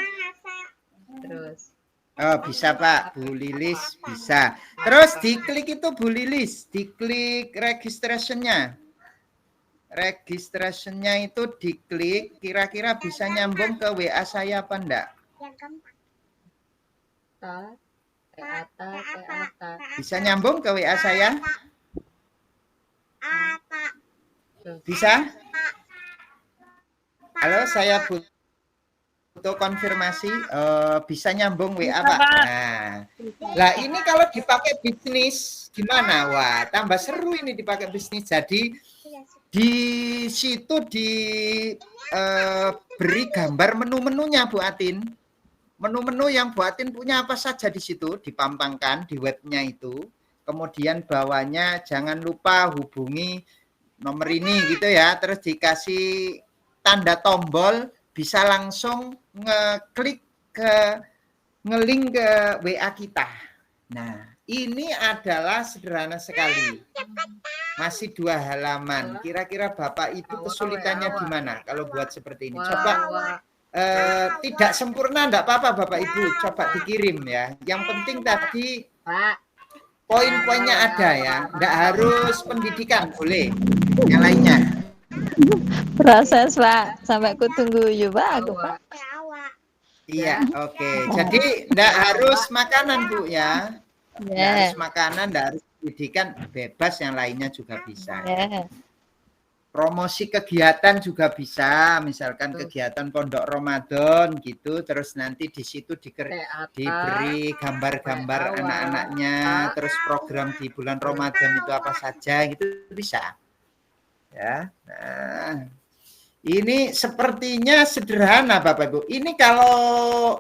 Terus. Oh, bisa Pak, Bu Lilis bisa. Terus diklik itu Bu Lilis, diklik registration-nya. Registration-nya itu diklik, kira-kira bisa nyambung ke WA saya apa enggak? Bisa nyambung ke WA saya? Bisa? Halo, saya butuh konfirmasi, bisa nyambung WA Pak. Nah, ini kalau dipakai bisnis gimana? Wah, tambah seru ini dipakai bisnis. Jadi di situ diberi gambar menu-menunya Bu Atin. Menu-menu yang Bu Atin punya apa saja di situ dipampangkan di webnya itu. Kemudian bawahnya jangan lupa hubungi nomor ini gitu ya. Terus dikasih tanda tombol, bisa langsung ngeklik ngelink ke WA kita. Nah, ini adalah sederhana sekali. Masih 2 halaman. Kira-kira Bapak Ibu kesulitannya di mana kalau buat seperti ini? Coba tidak sempurna enggak apa-apa Bapak Ibu, coba dikirim ya. Yang penting tadi poin-poinnya ada ya. Enggak harus pendidikan, boleh. Yang lainnya. Proses Pak, sampai aku tunggu yuk Pak, aku Pak. Iya, oke. Jadi enggak harus makanan Bu ya. Enggak harus makanan, enggak harus pendidikan, bebas, yang lainnya juga bisa. Promosi kegiatan juga bisa, misalkan kegiatan pondok Ramadan gitu, terus nanti di situ diberi gambar-gambar anak-anaknya, terus program di bulan Ramadan itu apa saja gitu bisa. Ya. Nah, ini sepertinya sederhana Bapak Ibu. Ini kalau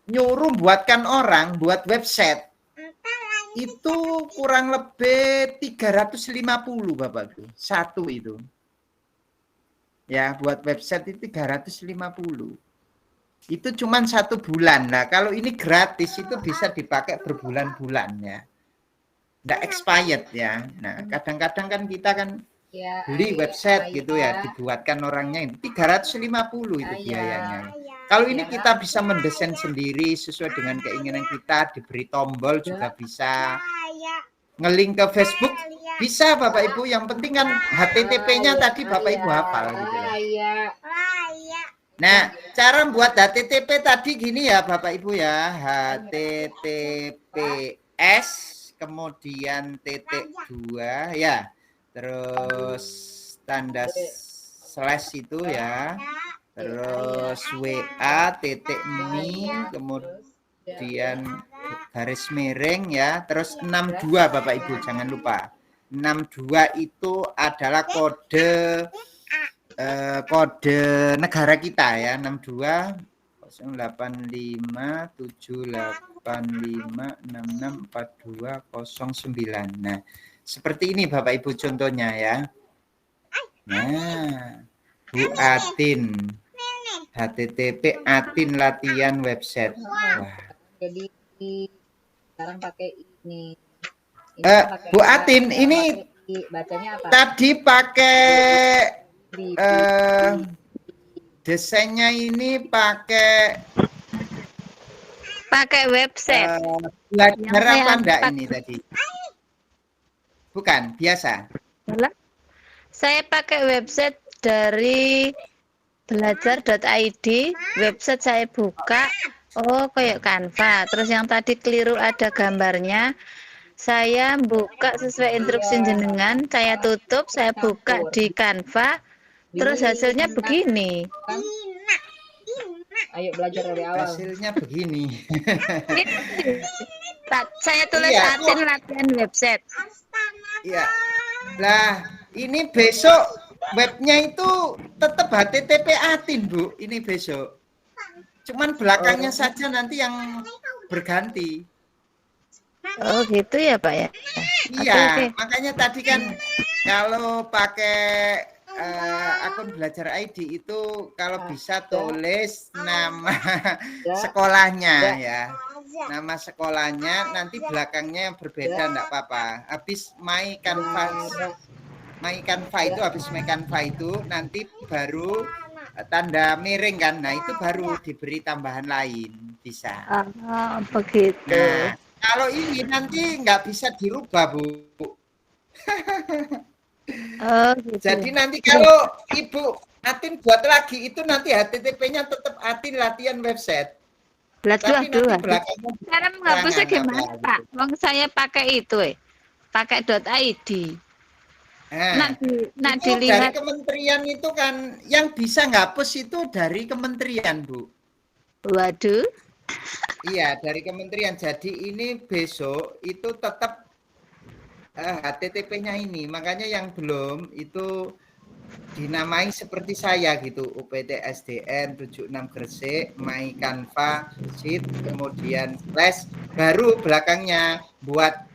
nyuruh buatkan orang buat website itu kurang lebih 350 Bapak Ibu. Satu itu. Ya, buat website itu 350. Itu cuma 1 bulan. Nah, kalau ini gratis itu bisa dipakai berbulan-bulan ya. Nggak expired ya. Nah, kadang-kadang kan kita kan Ya, beli website gitu ya, dibuatkan orangnya 350 itu biayanya. Kalau ini kita bisa mendesain sendiri sesuai dengan keinginan kita, diberi tombol juga bisa. Ngelink ke Facebook bisa Bapak Ibu, yang penting kan HTTP-nya tadi Bapak Ibu hafal gitu loh. Nah, cara buat HTTP tadi gini ya Bapak Ibu ya, HTTPS kemudian titik 2 ya. Terus tanda slash itu ya. Terus WA titik me kemudian garis miring ya. Terus 62 Bapak Ibu jangan lupa. 62 itu adalah kode negara kita ya, 62 085 785 66 4209. Nah, seperti ini Bapak Ibu contohnya ya. Nah, Bu Atin, HTTP Atin latihan website. Wah. Jadi sekarang pakai ini. Bu Atin ini bacanya apa? Tadi pakai desainnya ini pakai website. belajar apa enggak ini tadi? Bukan, biasa. Saya pakai website dari belajar.id, website saya buka, oh kayak Canva. Terus yang tadi keliru ada gambarnya, saya buka sesuai instruksi jenengan, saya tutup, saya buka di Canva, terus hasilnya begini. Ayo belajar dari awal. Hasilnya begini. Saya tulis Atin latihan website. Iya. Lah, ini besok webnya itu tetap HTTP Atin, Bu. Ini besok. Cuman belakangnya saja nanti yang berganti. Oh gitu ya Pak ya? Iya, makanya tadi kan kalau pakai akun belajar ID itu kalau bisa tulis nama sekolahnya ya. Nama sekolahnya nanti belakangnya yang berbeda enggak apa-apa. Habis My Canva itu habis My Canva itu nanti baru tanda miring kan. Nah, itu baru diberi tambahan lain bisa. Oh, begitu. Nah, kalau ini nanti nggak bisa dirubah, Bu. Oh, gitu. Jadi nanti kalau Ibu Atin buat lagi itu nanti HTTP-nya tetap Atin latihan website. Tapi nanti belakangnya cara menghapusnya gimana, Pak? Wong saya pakai itu, pakai .id. Nah, itu dari kementerian itu kan yang bisa ngapus itu dari kementerian, Bu. Waduh. Iya, dari kementerian. Jadi ini besok itu tetap HTTP-nya ini. Makanya yang belum itu dinamai seperti saya gitu, UPT SDN 76 Gresik, My Canva, sheet, kemudian slash, baru belakangnya buat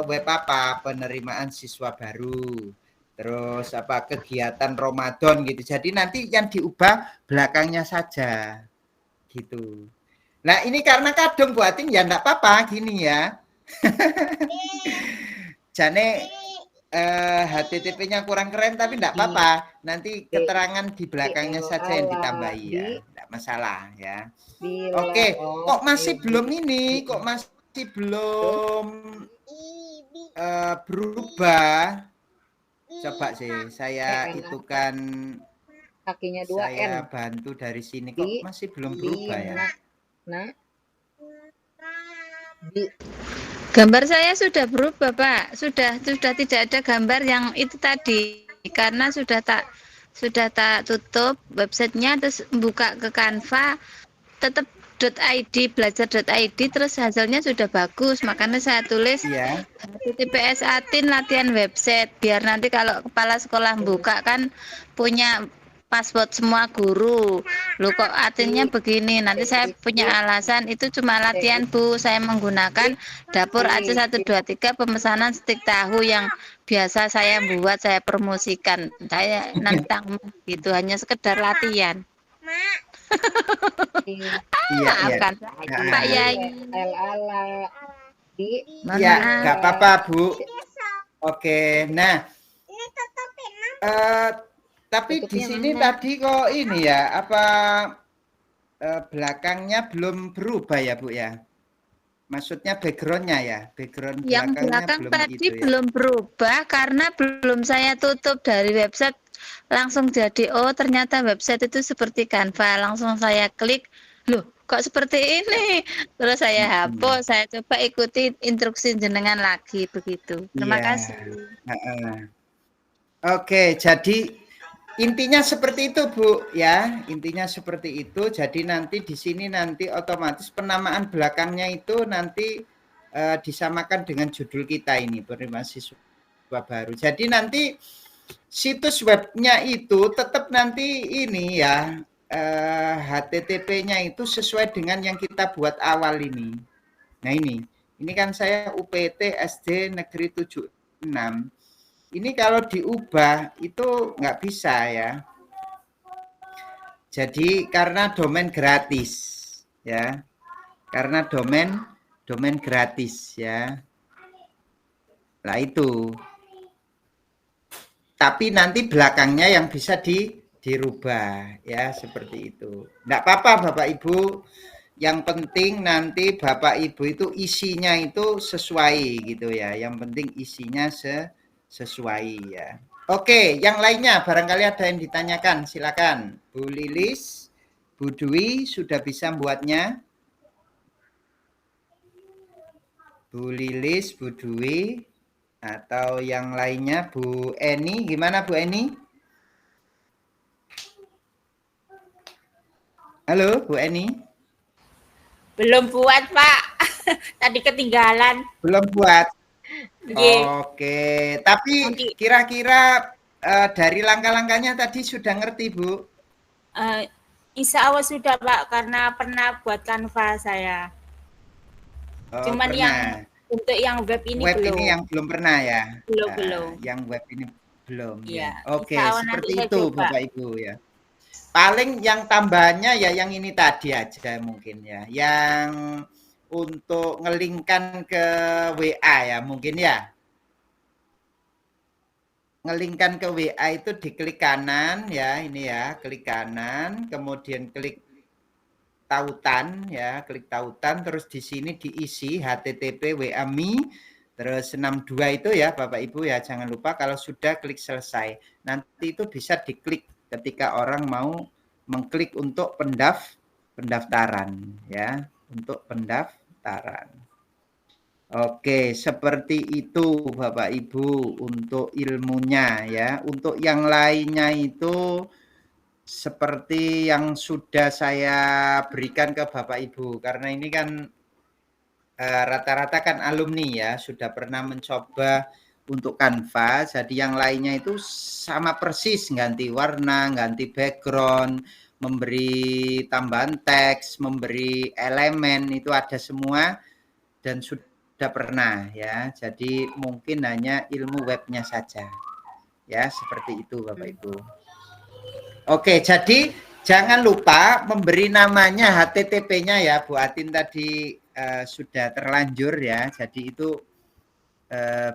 web apa, penerimaan siswa baru, terus apa kegiatan Ramadan gitu. Jadi nanti yang diubah belakangnya saja gitu. Nah ini karena kadung buatin ya enggak apa-apa gini ya. Jane HTTP-nya kurang keren tapi enggak apa-apa. Nanti keterangan di belakangnya saja yang ditambahi ya. Enggak masalah ya. Oke, kok masih belum ini? Kok masih belum berubah? Coba sih saya hitukan kakinya 2 saya bantu dari sini kok masih belum berubah ya. Gambar saya sudah berubah, Pak. Sudah tidak ada gambar yang itu tadi karena sudah tak tutup websitenya, terus buka ke Canva tetap .id, belajar.id, terus hasilnya sudah bagus, makanya saya tulis HTTPS Atin latihan website biar nanti kalau kepala sekolah buka kan punya password semua guru. Loh kok Atinnya begini, nanti saya punya alasan itu cuma latihan Bu, saya menggunakan dapur Aceh 123 pemesanan stik tahu yang biasa saya buat, saya promosikan. Saya nentang gitu, hanya sekedar latihan. Iya, iya. Maafkan saya, Pak Nah, Yai. ala di Mohon ya, maaf. nggak apa-apa, Bu. Oke, nah, tapi di tutupnya sini mana? tadi kok ini ya, apa belakangnya belum berubah ya, Bu ya? Maksudnya backgroundnya ya, background Yang belakangnya belakang belum tadi itu ya. belum berubah karena belum saya tutup dari website, langsung jadi, oh ternyata website itu seperti Canva. Langsung saya klik, loh kok seperti ini? Terus saya hapus, saya coba ikuti instruksi jenengan lagi begitu. Terima Iya. kasih. Heeh. Oke, jadi intinya seperti itu, Bu, ya. Intinya seperti itu. Jadi nanti di sini nanti otomatis penamaan belakangnya itu nanti disamakan dengan judul kita ini, mahasiswa baru. Jadi nanti situs webnya itu tetap nanti ini ya, HTTP-nya itu sesuai dengan yang kita buat awal ini. Nah ini kan saya UPT SD Negeri 76. Ini kalau diubah itu nggak bisa ya. Jadi karena domain gratis ya. Karena domain gratis ya. Nah itu. Tapi nanti belakangnya yang bisa dirubah ya seperti itu. Nggak apa-apa Bapak Ibu. Yang penting nanti Bapak Ibu itu isinya itu sesuai gitu ya. Yang penting isinya sesuai ya. Oke, yang lainnya barangkali ada yang ditanyakan, silakan. Bu Lilis, Bu Dwi sudah bisa buatnya? Bu Lilis, Bu Dwi, atau yang lainnya, Bu Eni, gimana Bu Eni? Halo, Bu Eni. Belum buat, Pak. Tadi ketinggalan. Belum buat. Nggih. Oke, tapi Nanti kira-kira dari langkah-langkahnya tadi sudah ngerti, Bu? insya Allah sudah, Pak, karena pernah buat Canva saya. Oh, Cuman pernah. yang untuk yang web ini Web belum. ini yang belum pernah ya? Belum. Yang web ini belum Iya. ya. Oke, Insya Allah seperti nanti saya itu coba. Bapak Ibu ya. Paling yang tambahannya ya yang ini tadi aja mungkin ya. Yang untuk ngelingkan ke WA ya mungkin ya. Ngelingkan ke WA itu diklik kanan ya, ini ya, klik kanan, kemudian klik tautan ya, klik tautan, terus di sini diisi HTTP WA-me, terus 62 itu ya Bapak Ibu ya, jangan lupa kalau sudah klik selesai. Nanti itu bisa diklik ketika orang mau mengklik untuk pendaftaran ya, untuk pendaftaran. Oke, seperti itu Bapak Ibu untuk ilmunya ya. Untuk yang lainnya itu seperti yang sudah saya berikan ke Bapak Ibu. Karena ini kan rata-rata kan alumni ya, sudah pernah mencoba untuk Canva. Jadi yang lainnya itu sama persis, ganti warna, ganti background, memberi tambahan teks, memberi elemen, itu ada semua dan sudah pernah ya. Jadi mungkin hanya ilmu webnya saja. Ya, seperti itu Bapak Ibu. Oke, jadi jangan lupa memberi namanya HTTP-nya ya. Bu Atin tadi sudah terlanjur ya. Jadi itu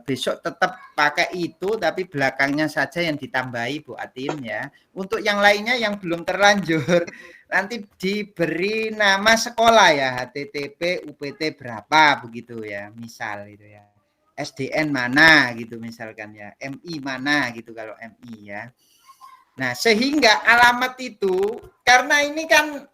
besok tetap pakai itu tapi belakangnya saja yang ditambahi Bu Atin ya. Untuk yang lainnya yang belum terlanjur nanti diberi nama sekolah ya, HTTP UPT berapa begitu ya, misal itu ya. SDN mana gitu misalkan ya, MI mana gitu kalau MI ya. Nah, sehingga alamat itu karena ini kan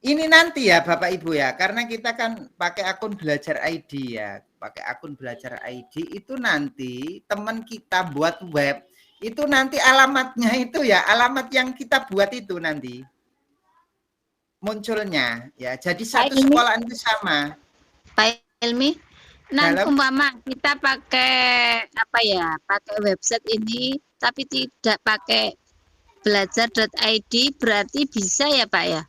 ini nanti ya Bapak Ibu ya, karena kita kan pakai akun belajar ID ya. Pakai akun belajar ID itu nanti teman kita buat web itu nanti alamatnya itu ya, alamat yang kita buat itu nanti munculnya ya. Jadi satu sekolahan itu sama. Pak Ilmi, Dalam umpama kita pakai apa ya, pakai website ini tapi tidak pakai belajar.id berarti bisa ya Pak ya?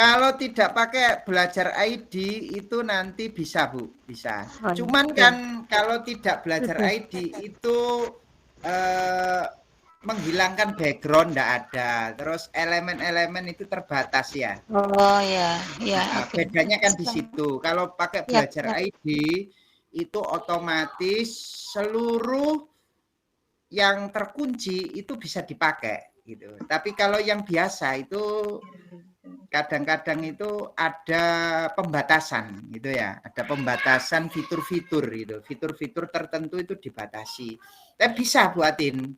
Kalau tidak pakai belajar ID itu nanti bisa Bu, bisa. Oh, Cuman ya. kan kalau tidak belajar ID itu menghilangkan background enggak ada. Terus elemen-elemen itu terbatas ya. Oh ya, ya, Nah, oke. bedanya kan di situ. Kalau pakai Ya, belajar ya. ID itu otomatis seluruh yang terkunci itu bisa dipakai gitu. Tapi kalau yang biasa itu kadang-kadang itu ada pembatasan gitu ya. Ada pembatasan fitur-fitur gitu. Fitur-fitur tertentu itu dibatasi. Tapi bisa buatin.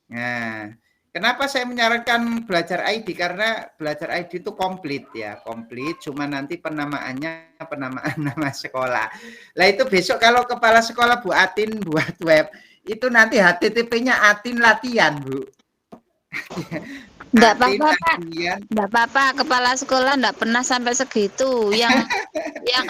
Nah, kenapa saya menyarankan belajar ID? Karena belajar ID itu komplit ya, komplit. Cuma nanti penamaannya penamaan nama sekolah. Lah itu besok kalau kepala sekolah Bu Atin buat web, itu nanti HTTP-nya Atin latihan Bu. Enggak Atin apa-apa, Pak. latihan. Enggak apa-apa, kepala sekolah enggak pernah sampai segitu. Yang ya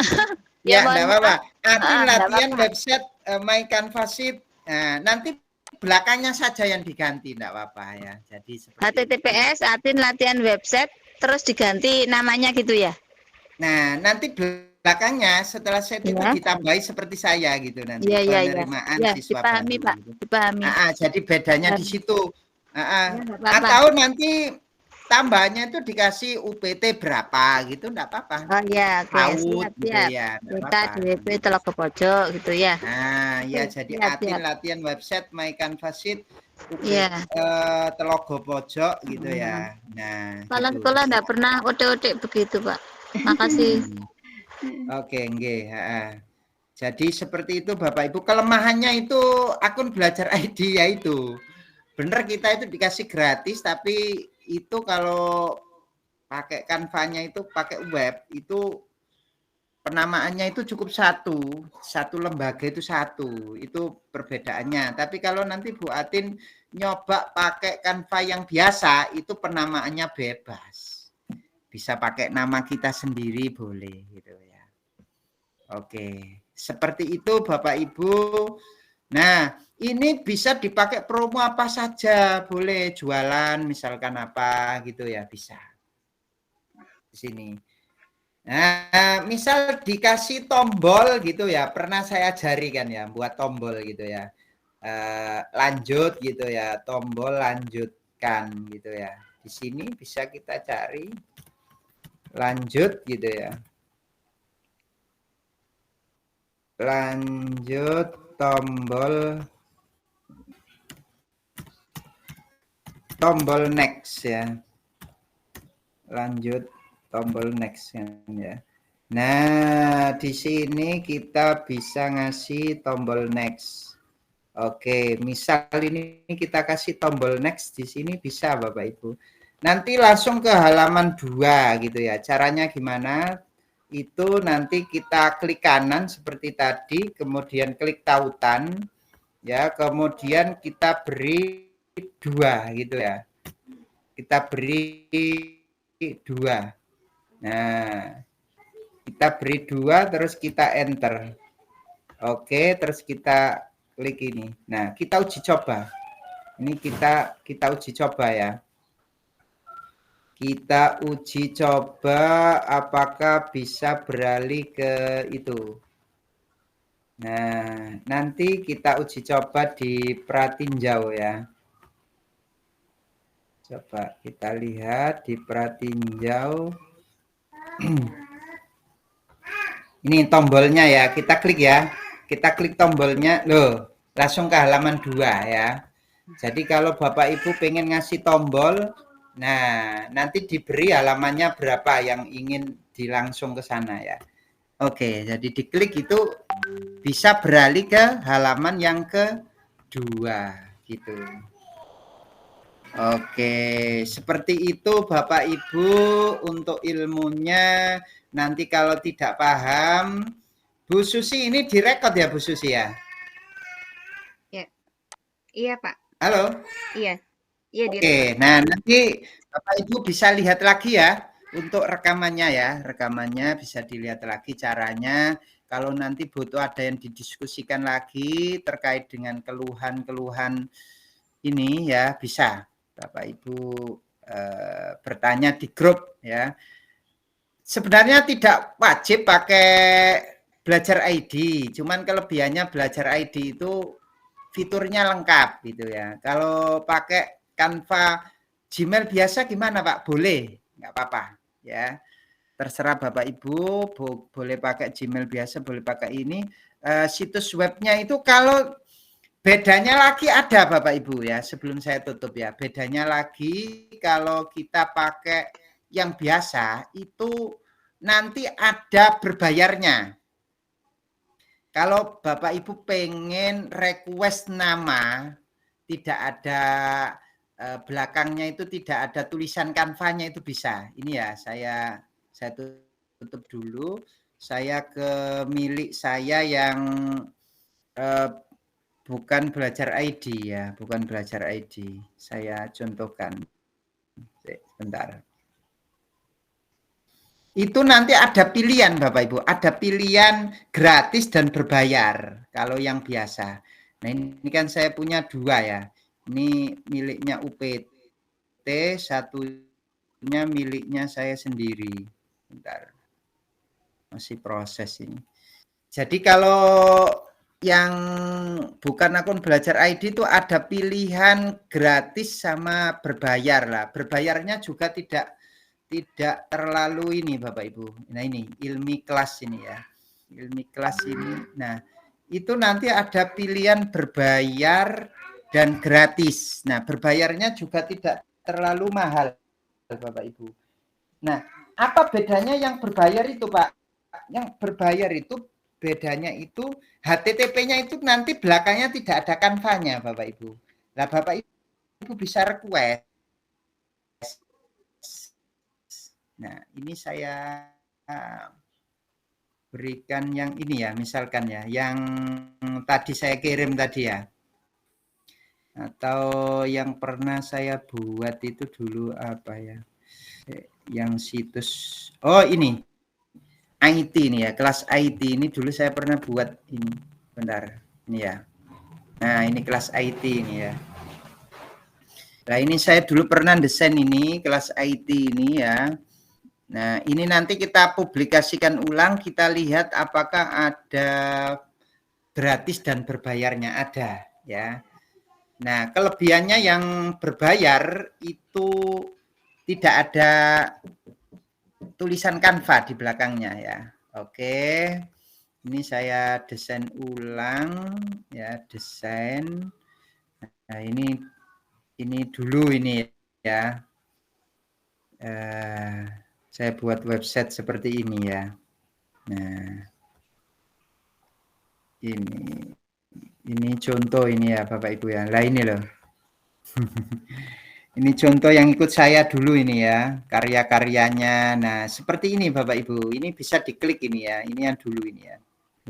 Ya, mohon enggak maaf. apa-apa. Atin Enggak latihan apa-apa. website My Canva Sheet. Nah, nanti belakangnya saja yang diganti, enggak apa-apa ya. Jadi seperti itu. HTTPS Atin latihan website terus diganti namanya gitu ya. Nah, nanti belakangnya setelah set itu Ya. ditambahi seperti saya gitu nanti Iya, iya, iya. penerimaan Ya, siswa dipahami, baru Pak. gitu. Dipahami. Jadi bedanya di Dipahami. situ. Ya, enggak apa-apa. Atau nanti tambahnya itu dikasih UPT berapa gitu enggak apa-apa. Oh ya, oke, Paut siap, gitu siap. ya, enggak BK apa-apa. DWP Telogo Pojok gitu ya. Nah, ya Oke, jadi siap, Atin siap. latihan website My Canva Sheet Iya. Telogo Pojok gitu ya. Nah, Kepala gitu. sekolah enggak pernah ote-ote begitu, Pak. Makasih. Oke, nggih, heeh. Jadi seperti itu Bapak Ibu. Kelemahannya itu akun belajar ID yaitu. Bener kita itu dikasih gratis tapi itu kalau pakai Canva-nya itu pakai web itu penamaannya itu cukup satu lembaga itu satu. Itu perbedaannya. Tapi kalau nanti Bu Atin nyoba pakai Canva yang biasa itu penamaannya bebas. Bisa pakai nama kita sendiri boleh gitu ya. Oke, seperti itu Bapak Ibu. Nah, ini bisa dipakai promo apa saja, boleh jualan misalkan apa gitu ya, bisa. Di sini. Nah, misal dikasih tombol gitu ya, pernah saya ajari kan ya, buat tombol gitu ya. Lanjut gitu ya, tombol lanjutkan gitu ya. Di sini bisa kita cari lanjut gitu ya. Lanjut tombol next ya. Lanjut tombol next ya. Nah, di sini kita bisa ngasih tombol next. Oke, misal ini kita kasih tombol next di sini bisa Bapak Ibu. Nanti langsung ke halaman 2 gitu ya. Caranya gimana? Itu nanti kita klik kanan seperti tadi, kemudian klik tautan ya, kemudian kita beri 2 gitu ya. Kita beri 2. Nah, kita beri 2 terus kita enter. Oke, terus kita klik ini. Nah, kita uji coba. Ini kita uji coba ya. Kita uji coba apakah bisa beralih ke itu. Nah, nanti kita uji coba di pratinjau ya. Coba kita lihat di pratinjau. Ini tombolnya ya, kita klik ya. Kita klik tombolnya, loh, langsung ke halaman 2 ya. Jadi kalau Bapak Ibu pengen ngasih tombol, nah, nanti diberi halamannya berapa yang ingin dilangsung ke sana ya. Oke, jadi diklik itu bisa beralih ke halaman yang kedua gitu. Oke, seperti itu Bapak Ibu untuk ilmunya. Nanti kalau tidak paham, Bu Susi ini direkod ya Bu Susi ya? Iya, Pak. Halo? Iya. Iya, Oke, nah nanti Bapak Ibu bisa lihat lagi ya untuk rekamannya ya. Rekamannya bisa dilihat lagi caranya. Kalau nanti butuh ada yang didiskusikan lagi terkait dengan keluhan-keluhan ini ya bisa Bapak Ibu bertanya di grup ya. Sebenarnya tidak wajib pakai Belajar ID, cuman kelebihannya Belajar ID itu fiturnya lengkap gitu ya. Kalau pakai Canva Gmail biasa gimana Pak? Boleh, nggak apa-apa ya. Terserah Bapak Ibu, boleh pakai Gmail biasa, boleh pakai ini. Situs webnya itu kalau bedanya lagi ada Bapak Ibu ya, sebelum saya tutup ya. Bedanya lagi kalau kita pakai yang biasa itu nanti ada berbayarnya. Kalau Bapak Ibu pengen request nama, tidak ada belakangnya itu tidak ada tulisan Canva-nya itu bisa. Ini ya, saya tutup dulu. Saya ke milik saya yang bukan Belajar ID ya, bukan Belajar ID. Saya contohkan. Sebentar. Itu nanti ada pilihan Bapak Ibu, ada pilihan gratis dan berbayar kalau yang biasa. Nah ini kan saya punya 2 ya, ini miliknya UPT, satunya miliknya saya sendiri. Bentar, masih proses ini. Jadi kalau yang bukan akun Belajar ID itu ada pilihan gratis sama berbayar lah. Berbayarnya juga tidak terlalu ini Bapak Ibu. Nah ini Ilmi Kelas ini ya. Ilmi Kelas ini. Nah, itu nanti ada pilihan berbayar dan gratis. Nah, berbayarnya juga tidak terlalu mahal Bapak Ibu. Nah, apa bedanya yang berbayar itu Pak? Yang berbayar itu bedanya itu HTTP-nya itu nanti belakangnya tidak ada Canva-nya Bapak Ibu. Nah, Bapak Ibu bisa request. Nah, ini saya berikan yang ini ya, misalkan ya, yang tadi saya kirim tadi ya. Atau yang pernah saya buat itu dulu apa ya? Yang situs, oh ini, IT ini ya, kelas IT ini dulu saya pernah buat ini. Bentar, ini ya. Nah, ini kelas IT ini ya. Nah, ini saya dulu pernah desain ini, kelas IT ini ya. Nah, ini nanti kita publikasikan ulang, kita lihat apakah ada gratis dan berbayarnya, ada ya. Nah, kelebihannya yang berbayar itu tidak ada tulisan Canva di belakangnya ya. Oke. Ini saya desain ulang ya, desain. Nah, ini dulu ini ya. Saya buat website seperti ini ya. Nah, ini contoh ini ya Bapak Ibu ya. Lah ini loh. Ini contoh yang ikut saya dulu ini ya, karya-karyanya. Nah, seperti ini Bapak Ibu. Ini bisa diklik ini ya. Ini yang dulu ini ya.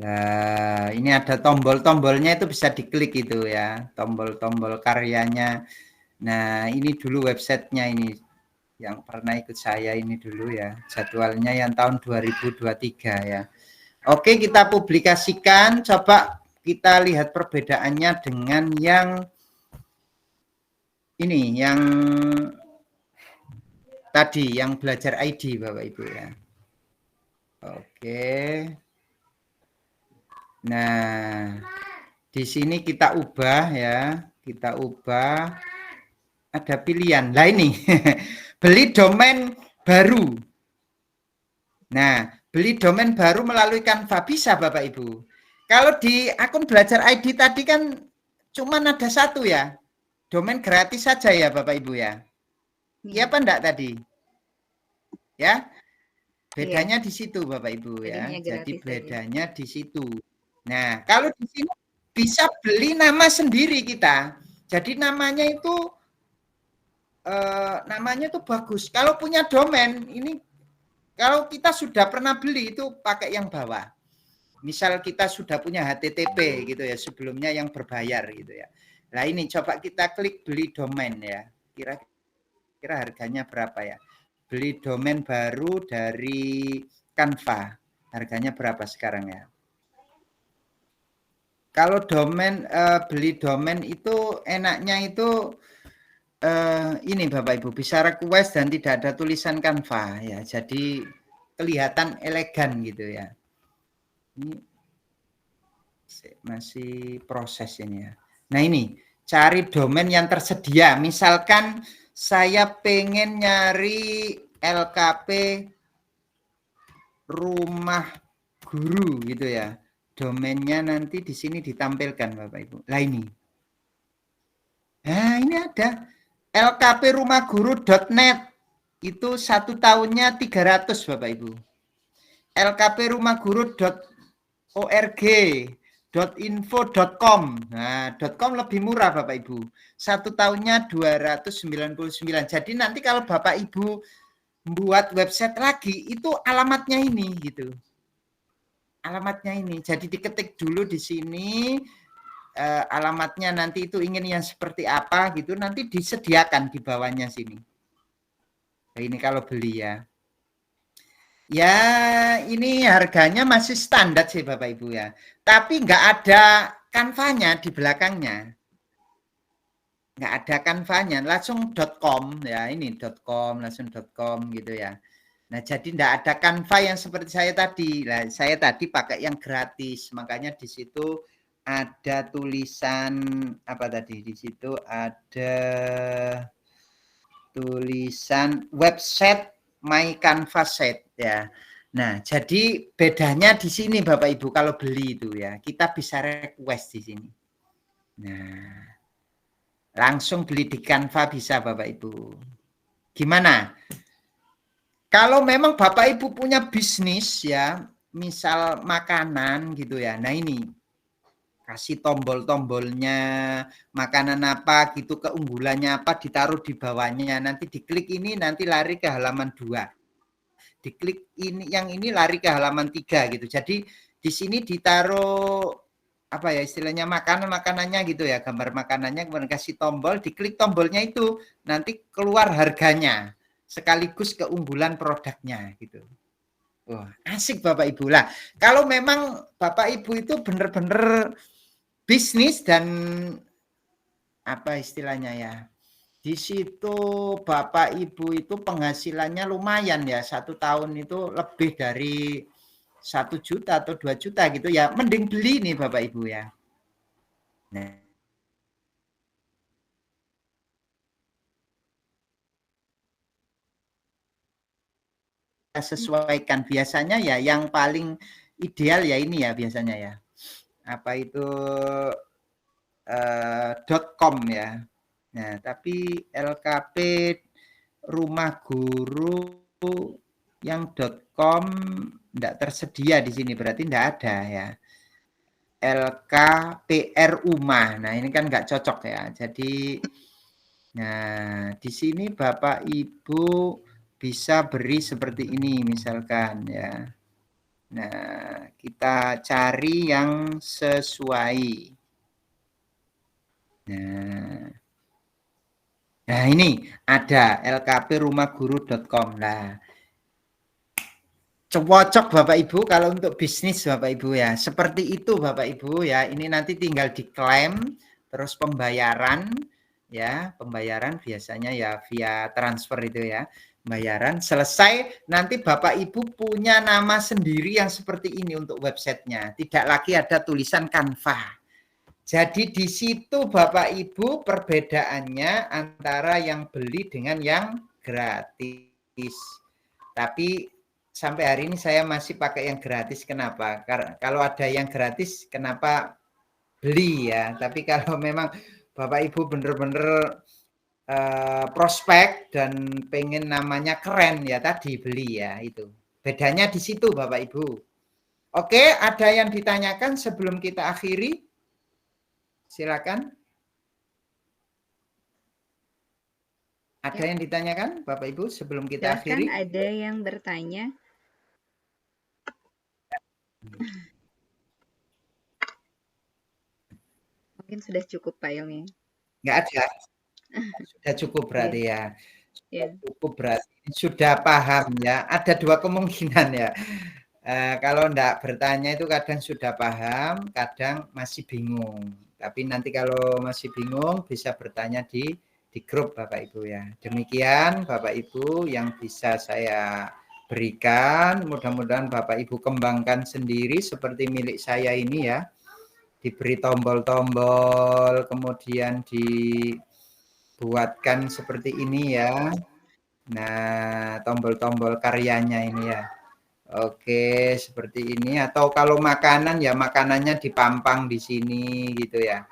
Nah, ini ada tombol-tombolnya itu bisa diklik itu ya. Tombol-tombol karyanya. Nah, ini dulu websitenya ini. Yang pernah ikut saya ini dulu ya, jadwalnya yang tahun 2023 ya. Oke, kita publikasikan, coba kita lihat perbedaannya dengan yang ini, yang tadi, yang Belajar ID Bapak Ibu ya. Oke. Nah, di sini kita ubah ya, kita ubah, ada pilihan. Nah ini, beli domain baru. Nah, beli domain baru melalui Canva bisa Bapak Ibu. Kalau di akun Belajar ID tadi kan cuma ada 1 ya. Domain gratis saja ya Bapak Ibu ya. Iya apa enggak tadi? Ya. Bedanya di situ Bapak Ibu ya. Jadi bedanya di situ. Nah, kalau di sini bisa beli nama sendiri kita. Jadi namanya itu bagus. Kalau punya domain ini, kalau kita sudah pernah beli itu pakai yang bawah. Misal kita sudah punya HTTP gitu ya, sebelumnya yang berbayar gitu ya. Nah ini coba kita klik beli domain ya. Kira-kira harganya berapa ya? Beli domain baru dari Canva. Harganya berapa sekarang ya? Kalau domain beli domain itu enaknya itu ini Bapak Ibu bisa request dan tidak ada tulisan Canva ya. Jadi kelihatan elegan gitu ya. Ini masih proses ini ya. Nah ini cari domain yang tersedia. Misalkan saya pengen nyari LKP rumah guru gitu ya. Domainnya nanti di sini ditampilkan Bapak Ibu. Lah ini. Nah ini ada lkprumahguru.net. Itu 1 tahunnya 300 Bapak Ibu. lkprumahguru.org, .info.com. Nah, .com lebih murah Bapak Ibu. 1 tahunnya 299. Jadi nanti kalau Bapak Ibu buat website lagi itu alamatnya ini gitu. Alamatnya ini. Jadi diketik dulu di sini alamatnya, nanti itu ingin yang seperti apa gitu, nanti disediakan di bawahnya sini. Nah, ini kalau beli ya. Ya, ini harganya masih standar sih Bapak Ibu ya. Tapi nggak ada kanvanya di belakangnya. Nggak ada kanvanya, langsung .com ya, ini .com, langsung .com gitu ya. Nah, jadi nggak ada kanva yang seperti saya tadi. Nah, saya tadi pakai yang gratis, makanya di situ ada tulisan apa tadi? Di situ ada tulisan website My Canva Set ya. Nah, jadi bedanya di sini Bapak Ibu kalau beli itu ya, kita bisa request di sini. Nah, langsung beli di Canva bisa Bapak Ibu. Gimana? Kalau memang Bapak Ibu punya bisnis ya, misal makanan gitu ya. Nah, ini kasih tombol-tombolnya, makanan apa gitu, keunggulannya apa, ditaruh di bawahnya. Nanti diklik ini, nanti lari ke halaman 2. Diklik ini, yang ini lari ke halaman 3 gitu. Jadi di sini ditaruh apa ya istilahnya, makanannya gitu ya, gambar makanannya, kemudian kasih tombol, diklik tombolnya itu, nanti keluar harganya sekaligus keunggulan produknya gitu. Wah, asik Bapak Ibu lah. Kalau memang Bapak Ibu itu benar-benar bisnis dan apa istilahnya ya, di situ Bapak Ibu itu penghasilannya lumayan ya, 1 tahun itu lebih dari 1 juta atau 2 juta gitu ya, mending beli nih Bapak Ibu ya. Nah, sesuaikan biasanya ya, yang paling ideal ya ini ya biasanya ya, apa itu .com ya. Nah, tapi LKP rumah guru yang .com enggak tersedia di sini, berarti enggak ada ya. LKPR Umah. Nah, ini kan enggak cocok ya. Jadi nah, di sini Bapak Ibu bisa beri seperti ini misalkan ya. Nah, kita cari yang sesuai. Nah ini ada lkprumahguru.com. Nah, cocok Bapak Ibu kalau untuk bisnis Bapak Ibu ya. Seperti itu Bapak Ibu ya. Ini nanti tinggal diklaim, terus pembayaran ya. Pembayaran biasanya ya via transfer itu ya. Pembayaran selesai, nanti Bapak Ibu punya nama sendiri yang seperti ini untuk websitenya. Tidak lagi ada tulisan Canva. Jadi di situ Bapak Ibu perbedaannya antara yang beli dengan yang gratis. Tapi sampai hari ini saya masih pakai yang gratis. Kenapa? Karena kalau ada yang gratis, kenapa beli ya? Tapi kalau memang Bapak Ibu benar-benar prospek dan pengen namanya keren ya, tadi beli ya itu. Bedanya di situ Bapak Ibu. Oke, ada yang ditanyakan sebelum kita akhiri? Silakan. Ada yang ditanyakan Bapak Ibu sebelum kita akhiri? Ada yang bertanya. Mungkin sudah cukup Pak Ilmi. Enggak ada. Sudah cukup berarti ya. Sudah cukup berarti sudah paham ya. Ada 2 kemungkinan ya. Kalau enggak bertanya itu kadang sudah paham, kadang masih bingung. Tapi nanti kalau masih bingung bisa bertanya di grup Bapak Ibu ya. Demikian Bapak Ibu yang bisa saya berikan. Mudah-mudahan Bapak Ibu kembangkan sendiri seperti milik saya ini ya. Diberi tombol-tombol, kemudian dibuatkan seperti ini ya. Nah, tombol-tombol karyanya ini ya. Oke, seperti ini. Atau kalau makanan ya makanannya dipampang di sini gitu ya.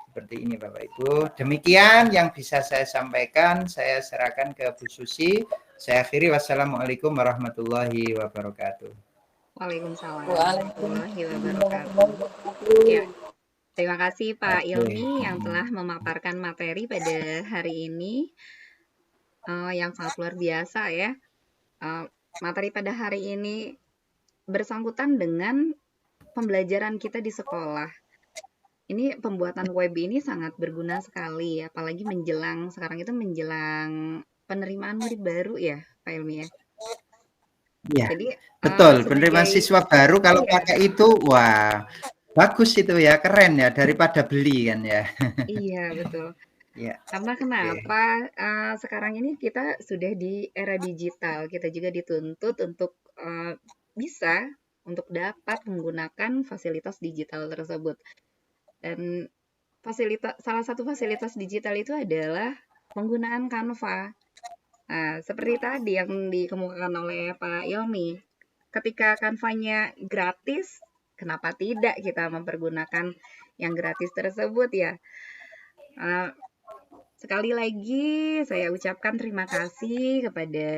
Seperti ini Bapak Ibu. Demikian yang bisa saya sampaikan. Saya serahkan ke Bu Susi. Saya akhiri. Wassalamualaikum warahmatullahi wabarakatuh. Waalaikumsalam warahmatullahi wabarakatuh. Ya, terima kasih Pak Ilmi yang telah memaparkan materi pada hari ini yang sangat luar biasa ya. Materi pada hari ini bersangkutan dengan pembelajaran kita di sekolah. Ini pembuatan web ini sangat berguna sekali, apalagi sekarang itu menjelang penerimaan murid baru ya, Pak Ilmi ya. Iya, Jadi betul. Penerimaan siswa baru kalau pakai itu, wah bagus itu ya, keren ya daripada beli kan ya. Iya betul. Ya. Karena kenapa sekarang ini kita sudah di era digital, kita juga dituntut untuk bisa untuk dapat menggunakan fasilitas digital tersebut. Dan salah satu fasilitas digital itu adalah penggunaan Canva. Nah, seperti tadi yang dikemukakan oleh Pak Ilmi, ketika Canva-nya gratis, kenapa tidak kita mempergunakan yang gratis tersebut ya? Sekali lagi saya ucapkan terima kasih kepada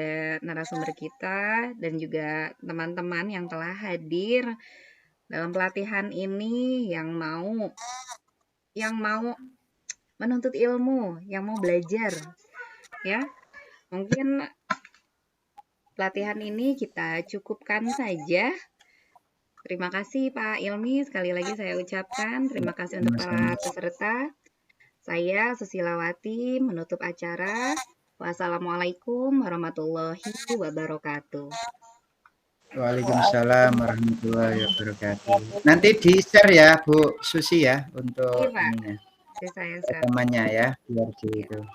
narasumber kita dan juga teman-teman yang telah hadir dalam pelatihan ini, yang mau menuntut ilmu, yang mau belajar ya. Mungkin pelatihan ini kita cukupkan saja. Terima kasih Pak Ilmi, sekali lagi saya ucapkan terima kasih untuk para peserta. Saya Susilawati menutup acara. Wassalamualaikum warahmatullahi wabarakatuh. Waalaikumsalam warahmatullahi wabarakatuh. Nanti di-share ya Bu Susi ya untuk Iya, Pak. ininya. Saya Temannya ya, biar gitu.